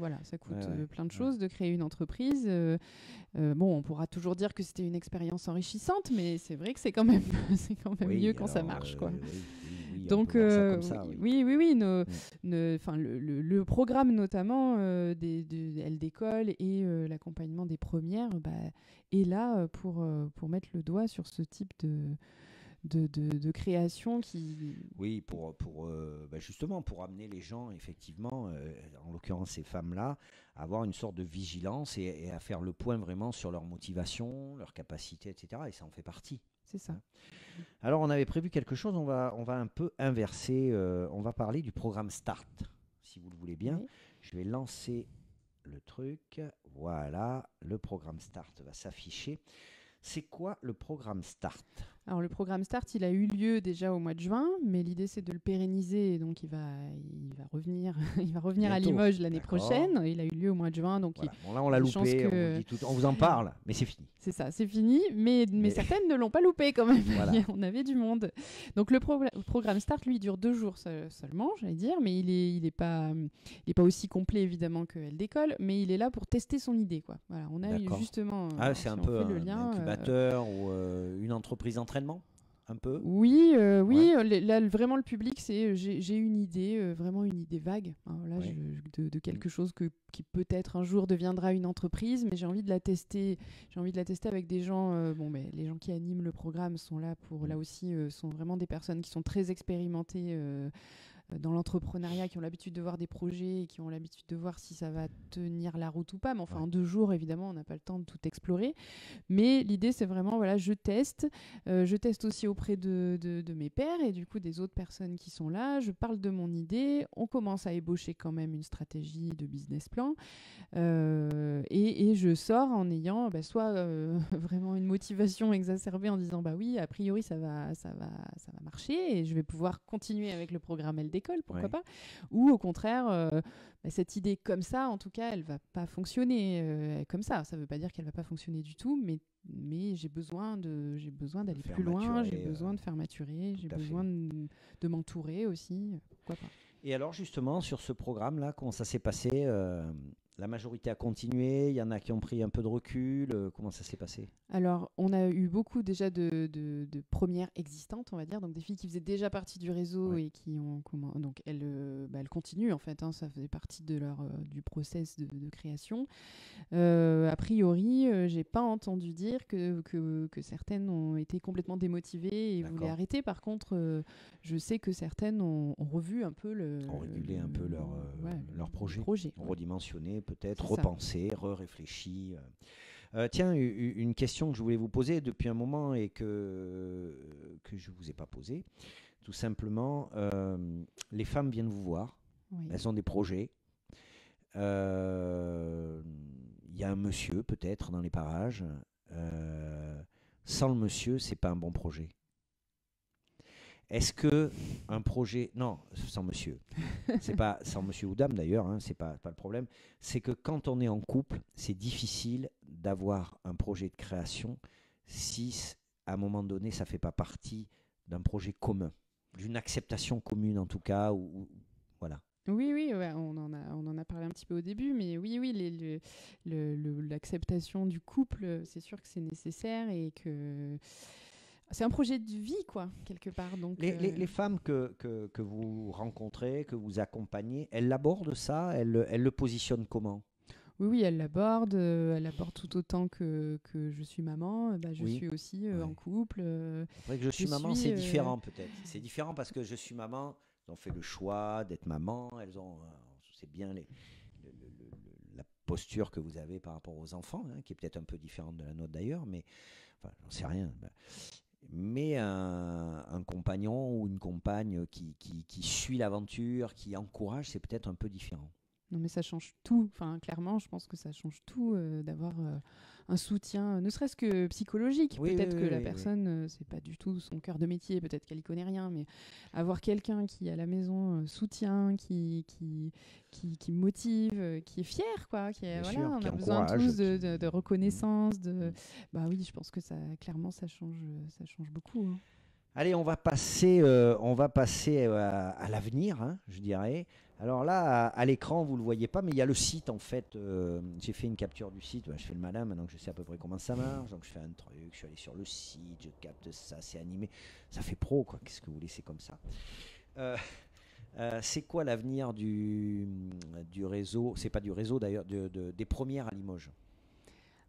plein de choses de créer une entreprise. On pourra toujours dire que c'était une expérience enrichissante, mais c'est vrai que c'est quand même, mieux quand ça marche, quoi. Donc, oui. Le programme notamment d'école et l'accompagnement des premières est là pour mettre le doigt sur ce type de création qui... Oui, justement, pour amener les gens, effectivement, en l'occurrence ces femmes-là, à avoir une sorte de vigilance et à faire le point vraiment sur leur motivation, leur capacité, etc. Et ça en fait partie. C'est ça. Alors, on avait prévu quelque chose, on va un peu inverser. On va parler du programme START, si vous le voulez bien. Oui. Je vais lancer le truc. Voilà, le programme START va s'afficher. C'est quoi le programme START ? Alors, le programme START, il a eu lieu déjà au mois de juin, mais l'idée, c'est de le pérenniser. Donc, il va revenir bientôt, à Limoges l'année prochaine. Il a eu lieu au mois de juin. Donc voilà. Bon, là, on l'a loupé. On vous en parle, mais c'est fini. C'est ça, c'est fini. Mais certaines ne l'ont pas loupé quand même. Voilà. On avait du monde. Donc, le programme START, lui, dure 2 jours seulement, j'allais dire. Mais il est pas aussi complet, évidemment, que Elle décolle. Mais il est là pour tester son idée, quoi. Voilà, on a justement... c'est un peu un incubateur ou une entreprise d'entraînement un peu. Oui. Là, vraiment, le public, c'est j'ai une idée, vraiment une idée vague. De quelque chose qui peut-être un jour deviendra une entreprise, mais j'ai envie de la tester. J'ai envie de la tester avec des gens. Les gens qui animent le programme sont là pour, là aussi, sont vraiment des personnes qui sont très expérimentées dans l'entrepreneuriat, qui ont l'habitude de voir des projets et qui ont l'habitude de voir si ça va tenir la route ou pas. Mais enfin, en 2 jours, évidemment, on n'a pas le temps de tout explorer. Mais l'idée, c'est vraiment, voilà, je teste. Je teste aussi auprès de mes pairs et du coup des autres personnes qui sont là. Je parle de mon idée. On commence à ébaucher quand même une stratégie de business plan. Et je sors en ayant soit vraiment une motivation exacerbée en disant bah oui, a priori ça va marcher et je vais pouvoir continuer avec le programme Elle d'école, pourquoi pas, ou au contraire cette idée comme ça, en tout cas elle va pas fonctionner comme ça veut pas dire qu'elle va pas fonctionner du tout, mais j'ai besoin d'aller plus loin, j'ai besoin de faire maturer, j'ai besoin de m'entourer aussi, pourquoi pas. Et alors justement, sur ce programme-là, comment ça s'est passé la majorité a continué, il y en a qui ont pris un peu de recul, comment ça s'est passé? Alors, on a eu beaucoup déjà de premières existantes, on va dire, donc des filles qui faisaient déjà partie du réseau et qui ont... Donc, elles continuent, en fait, ça faisait partie de du process de création. A priori, j'ai pas entendu dire que certaines ont été complètement démotivées et voulaient arrêter. Par contre, je sais que certaines ont revu un peu ont régulé un peu leur projet, ont redimensionné peut-être, repensé, réfléchi. Tiens, une question que je voulais vous poser depuis un moment et que je ne vous ai pas posée. Tout simplement, les femmes viennent vous voir, elles ont des projets. Il y a un monsieur peut-être dans les parages. Sans le monsieur, c'est pas un bon projet. Est-ce que un projet... Non, sans monsieur. C'est pas sans monsieur ou dame d'ailleurs, c'est pas le problème. C'est que quand on est en couple, c'est difficile d'avoir un projet de création si, à un moment donné, ça fait pas partie d'un projet commun, d'une acceptation commune en tout cas, ou voilà. Oui, on en a parlé un petit peu au début, mais oui, l'acceptation du couple, c'est sûr que c'est nécessaire et que... C'est un projet de vie, quoi, quelque part. Donc, les femmes que vous rencontrez, que vous accompagnez, elles l'abordent ça, elles le positionnent comment? Oui, elles l'abordent tout autant que je suis maman. Je suis aussi en couple. Après que je suis maman, c'est différent peut-être. C'est différent parce que je suis maman, elles ont fait le choix d'être maman, c'est bien la posture que vous avez par rapport aux enfants, qui est peut-être un peu différente de la nôtre d'ailleurs, mais enfin, j'en sais rien. Mais un compagnon ou une compagne qui suit l'aventure, qui encourage, c'est peut-être un peu différent. Non, mais ça change tout. Enfin, clairement, je pense que ça change tout d'avoir un soutien, ne serait-ce que psychologique. Peut-être que la personne, c'est pas du tout son cœur de métier, peut-être qu'elle y connaît rien, mais avoir quelqu'un qui à la maison soutient, qui motive, qui est fier, quoi. On a besoin tous de reconnaissance. Bah oui, je pense que clairement, ça change beaucoup. Allez, on va passer à l'avenir, je dirais. Alors là, à l'écran, vous ne le voyez pas, mais il y a le site, en fait. J'ai fait une capture du site. Je fais le malin, maintenant que je sais à peu près comment ça marche. Donc, je fais un truc, je suis allé sur le site, je capte ça, c'est animé. Ça fait pro, quoi. Qu'est-ce que vous voulez, c'est comme ça. C'est quoi l'avenir du réseau? C'est pas du réseau, d'ailleurs, des premières à Limoges.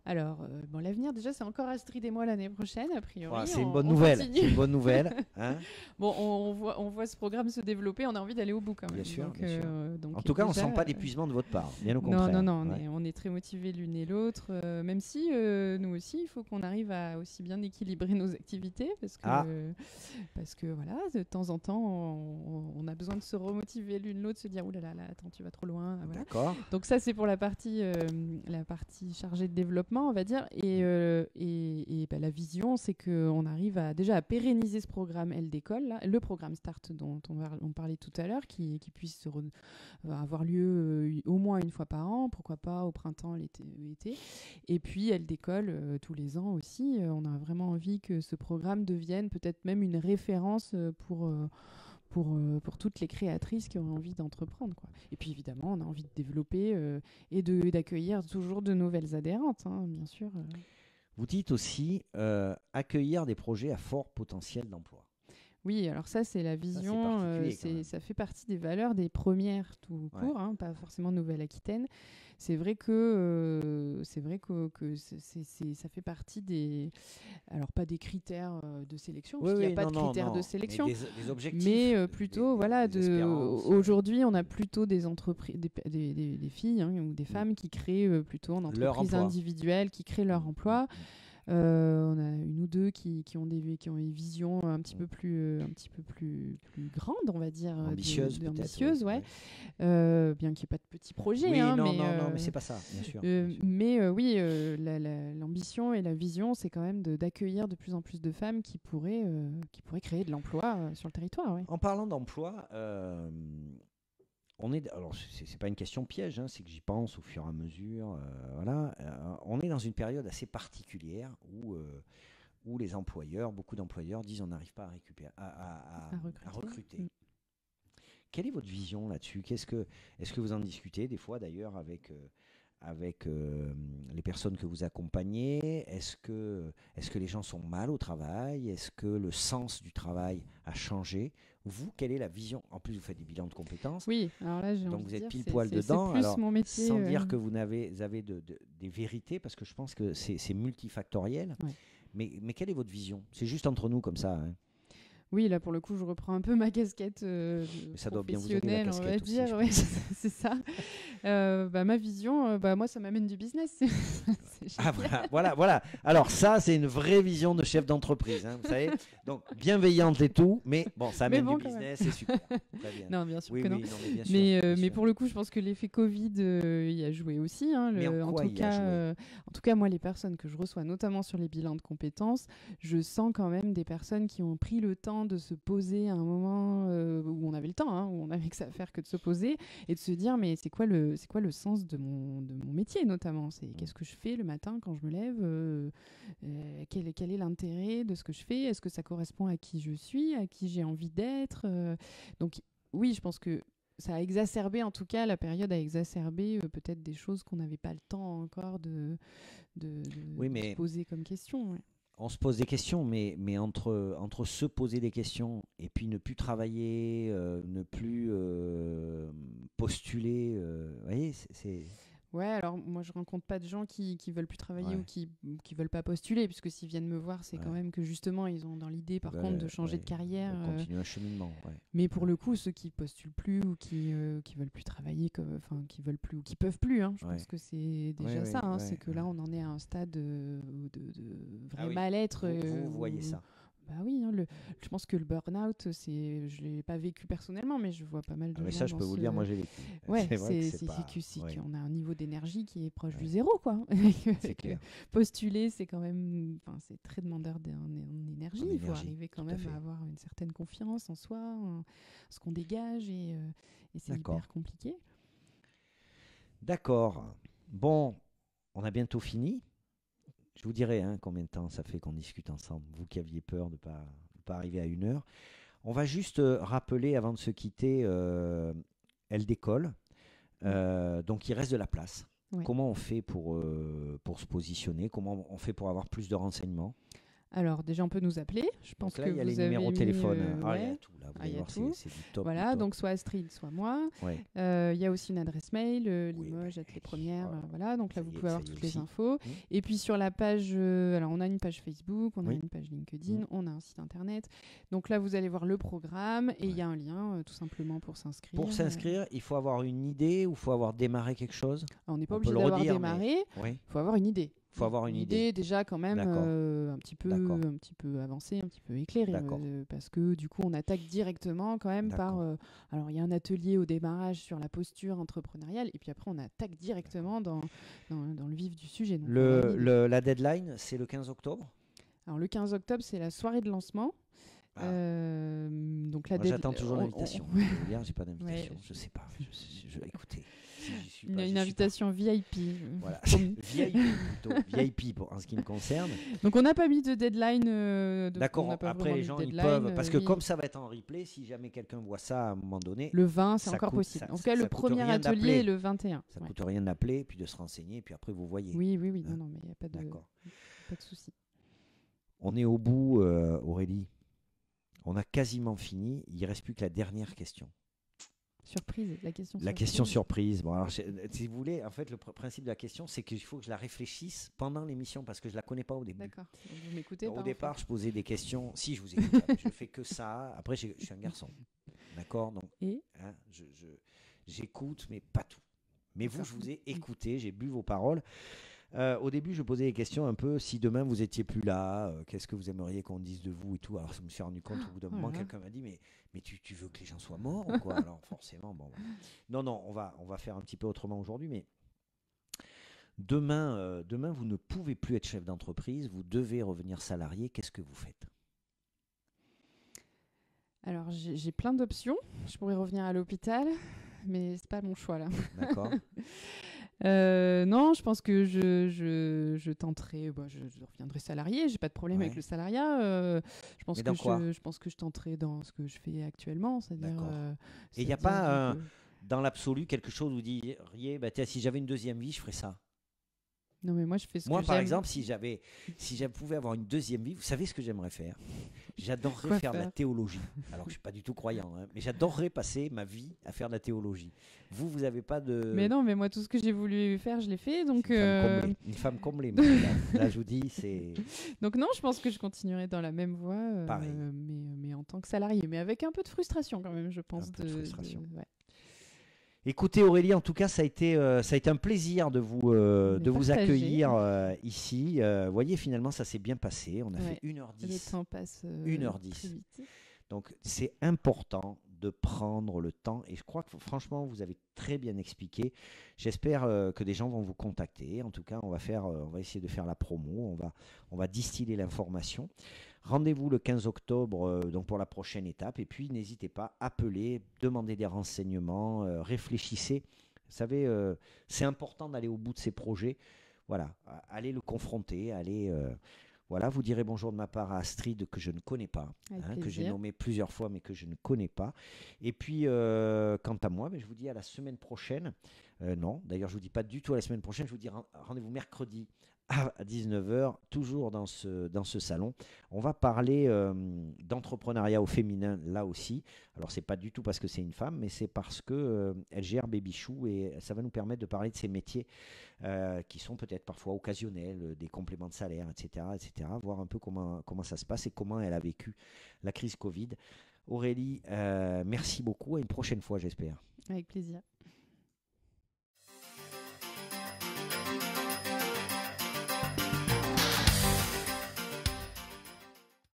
Alors, l'avenir, déjà, c'est encore Astrid et moi l'année prochaine, a priori. C'est une bonne nouvelle. C'est une bonne nouvelle. Bon, on voit ce programme se développer, on a envie d'aller au bout quand même. Bien sûr. Donc, en tout cas, on ne sent pas d'épuisement de votre part, bien au contraire. Non, on est très motivés l'une et l'autre, même si nous aussi, il faut qu'on arrive à aussi bien équilibrer nos activités, parce que voilà, de temps en temps, on a besoin de se remotiver l'une l'autre, se dire, ouh là là, attends, tu vas trop loin. Voilà. D'accord. Donc ça, c'est pour la partie chargée de développement, on va dire, et la vision, c'est qu'on arrive déjà à pérenniser ce programme Elle d'école, le programme Start dont on parlait tout à l'heure, qui puisse avoir lieu au moins une fois par an, pourquoi pas au printemps, l'été, et puis Elle d'école tous les ans aussi. On a vraiment envie que ce programme devienne peut-être même une référence pour toutes les créatrices qui ont envie d'entreprendre, quoi. Et puis évidemment, on a envie de développer et d'accueillir toujours de nouvelles adhérentes, bien sûr. Vous dites aussi accueillir des projets à fort potentiel d'emploi. Oui, alors ça, c'est la vision, ça fait partie des valeurs des premières tout court, hein, pas forcément Nouvelle-Aquitaine. C'est vrai que ça fait partie des... Alors, pas des critères de sélection, parce qu'il n'y a pas de critères de sélection, mais des objectifs. Mais plutôt, aujourd'hui, on a plutôt des entreprises, des filles hein, ou des femmes qui créent plutôt en entreprise individuelle, qui créent leur emploi. On a une ou deux qui ont une vision un petit peu plus grande, on va dire, ambitieuse, bien qu'il n'y ait pas de petits projets. Oui, mais c'est pas ça, bien sûr. L'ambition et la vision, c'est quand même d'accueillir de plus en plus de femmes qui pourraient créer de l'emploi sur le territoire. Ouais. En parlant d'emploi, alors c'est pas une question piège, hein, c'est que j'y pense au fur et à mesure. On est dans une période assez particulière où les employeurs, beaucoup d'employeurs disent on n'arrive pas à recruter. Quelle est votre vision là-dessus ? Est-ce que vous en discutez des fois d'ailleurs avec les personnes que vous accompagnez ? Est-ce que les gens sont mal au travail ? Est-ce que le sens du travail a changé ? Vous, quelle est la vision ? En plus, vous faites des bilans de compétences. Oui, alors là, donc vous êtes pile poil dedans. C'est plus mon métier. Sans dire que vous avez des vérités, parce que je pense que c'est multifactoriel. Ouais. Mais quelle est votre vision ? C'est juste entre nous comme ça. Hein. Oui, là pour le coup, je reprends un peu ma casquette ça doit bien vous aider, la casquette, on va aussi, dire. Ouais, c'est ça. Ma vision, moi, ça m'amène du business. Voilà. Alors ça, c'est une vraie vision de chef d'entreprise, hein, vous savez. Donc bienveillante et tout, mais bon, ça amène du business, c'est super. Très bien. Non, bien sûr que non. Oui, bien sûr, mais pour le coup, je pense que l'effet Covid y a joué aussi. Hein, en tout cas, moi, les personnes que je reçois, notamment sur les bilans de compétences, je sens quand même des personnes qui ont pris le temps de se poser à un moment où on avait le temps, hein, où on avait que ça à faire que de se poser et de se dire mais c'est quoi le sens de mon métier notamment, c'est qu'est-ce que je fais le matin quand je me lève, quel est l'intérêt de ce que je fais, est-ce que ça correspond à qui je suis, à qui j'ai envie d'être, donc oui, je pense que ça a exacerbé, en tout cas, la période a exacerbé peut-être des choses qu'on n'avait pas le temps encore de se poser comme question. Ouais. On se pose des questions, mais entre se poser des questions et puis ne plus travailler, ne plus postuler, vous voyez, c'est... Ouais, alors moi je rencontre pas de gens qui veulent plus travailler ou qui veulent pas postuler, puisque s'ils viennent me voir, c'est quand même que justement ils ont dans l'idée par contre de changer de carrière. Continuer un cheminement. Ouais. Mais pour le coup, ceux qui postulent plus ou qui veulent plus travailler, qui veulent plus ou qui peuvent plus, hein, je pense que c'est déjà ça. Hein, c'est que là on en est à un stade de vrai mal-être. Vous voyez ça. Bah oui, hein, je pense que le burn-out, je ne l'ai pas vécu personnellement, mais je vois pas mal de gens. Mais ça, je peux vous le dire, moi j'ai vécu. Ouais, c'est qu'on a un niveau d'énergie qui est proche du zéro, quoi. C'est clair. Postuler, c'est quand même, c'est très demandeur d'énergie. Il faut arriver quand même à avoir une certaine confiance en soi, en ce qu'on dégage, et c'est hyper compliqué. D'accord. Bon, on a bientôt fini. Je vous dirai combien de temps ça fait qu'on discute ensemble, vous qui aviez peur de pas arriver à 1 heure. On va juste rappeler, avant de se quitter, Elle décolle. Donc il reste de la place. Ouais. Comment on fait pour se positionner ? Comment on fait pour avoir plus de renseignements ? Alors déjà on peut nous appeler. Je pense que il y a les numéros de téléphone. Il y a tout là. Vous allez voir, c'est du top. Voilà, du top. donc soit Astrid, soit moi. Ouais. Il y a aussi une adresse mail, Limoges, les premières. Voilà, donc là vous pouvez avoir toutes les infos. Et puis sur la page, alors on a une page Facebook, on a une page LinkedIn, on a un site internet. Donc là vous allez voir le programme et il y a un lien tout simplement pour s'inscrire. Pour s'inscrire, il faut avoir une idée ou il faut avoir démarré quelque chose ? Alors, on n'est pas obligé d'avoir démarré. Il faut avoir une idée. Il faut avoir une idée déjà quand même un petit peu avancée, un petit peu éclairée, parce que du coup on attaque directement quand même par... alors il y a un atelier au démarrage sur la posture entrepreneuriale et puis après on attaque directement dans le vif du sujet. Donc, la deadline, c'est le 15 octobre ? Alors le 15 octobre, c'est la soirée de lancement. Donc j'attends toujours l'invitation. J'ai pas d'invitation, je sais pas. Écoutez, une invitation VIP. Voilà, VIP en ce qui me concerne. Donc on n'a pas mis de deadline. D'accord. Après les gens ils peuvent, parce que comme ça va être en replay, si jamais quelqu'un voit ça à un moment donné. Le 20, c'est encore possible. En tout cas, le premier atelier est le 21. Ça coûte rien d'appeler, puis de se renseigner, puis après vous voyez. Oui. Non, mais il n'y a pas de souci. On est au bout, Aurélie. On a quasiment fini. Il ne reste plus que la dernière question. Surprise, la question La surprise. question surprise. Bon, alors, si vous voulez, en fait, le principe de la question, c'est qu'il faut que je la réfléchisse pendant l'émission parce que je ne la connais pas au début. D'accord. Vous m'écoutez Au départ, je posais des questions. Si, je vous écoute. Je fais que ça. Après, je suis un garçon. D'accord. Donc, hein, j'écoute, mais pas tout. Mais vous, je vous ai écouté. J'ai bu vos paroles. Au début, je posais des questions un peu, si demain vous étiez plus là, qu'est-ce que vous aimeriez qu'on dise de vous et tout. Alors, je me suis rendu compte au bout d'un moment, quelqu'un m'a dit, mais tu veux que les gens soient morts ou quoi? Alors, forcément, bon. Voilà. Non, on va faire un petit peu autrement aujourd'hui, mais demain, vous ne pouvez plus être chef d'entreprise, vous devez revenir salarié. Qu'est-ce que vous faites? Alors, j'ai plein d'options. Je pourrais revenir à l'hôpital, mais c'est pas mon choix là. D'accord. Non, je pense que je tenterai, je reviendrai salarié, j'ai pas de problème avec le salariat. Je pense que je tenterai dans ce que je fais actuellement, c'est-à-dire. Et il n'y a pas dans l'absolu quelque chose où vous diriez, bah, si j'avais une deuxième vie, je ferais ça. Non, mais moi je fais ce moi, que par j'aime. exemple, si je pouvais avoir une deuxième vie, vous savez ce que j'aimerais faire? J'adorerais faire de la théologie. Alors que je suis pas du tout croyant, hein, mais j'adorerais passer ma vie à faire de la théologie. Vous n'avez pas de... Mais non, mais moi tout ce que j'ai voulu faire, je l'ai fait. Donc une femme comblée. Là, je vous dis, c'est... Donc non, je pense que je continuerai dans la même voie, mais en tant que salarié, mais avec un peu de frustration quand même, je pense. Un peu de frustration. Ouais. Écoutez Aurélie, en tout cas, ça a été un plaisir de vous accueillir ici. Vous voyez, finalement, ça s'est bien passé. On a fait 1h10. Le temps passe 1h10. très vite. Donc, c'est important de prendre le temps. Et je crois que, franchement, vous avez très bien expliqué. J'espère que des gens vont vous contacter. En tout cas, on va essayer de faire la promo. On va distiller l'information. Rendez-vous le 15 octobre donc pour la prochaine étape. Et puis, n'hésitez pas, appelez, demandez des renseignements, réfléchissez. Vous savez, c'est important d'aller au bout de ces projets. Voilà, allez le confronter, voilà, vous direz bonjour de ma part à Astrid que je ne connais pas, que j'ai nommé plusieurs fois mais que je ne connais pas. Et puis, quant à moi, je vous dis à la semaine prochaine. Non, d'ailleurs, je ne vous dis pas du tout à la semaine prochaine. Je vous dis rendez-vous mercredi à 19h, toujours dans ce salon. On va parler d'entrepreneuriat au féminin là aussi. Alors, ce n'est pas du tout parce que c'est une femme, mais c'est parce qu'elle gère Babychou et ça va nous permettre de parler de ces métiers qui sont peut-être parfois occasionnels, des compléments de salaire, etc., voir un peu comment ça se passe et comment elle a vécu la crise Covid. Aurélie, merci beaucoup. À une prochaine fois, j'espère. Avec plaisir.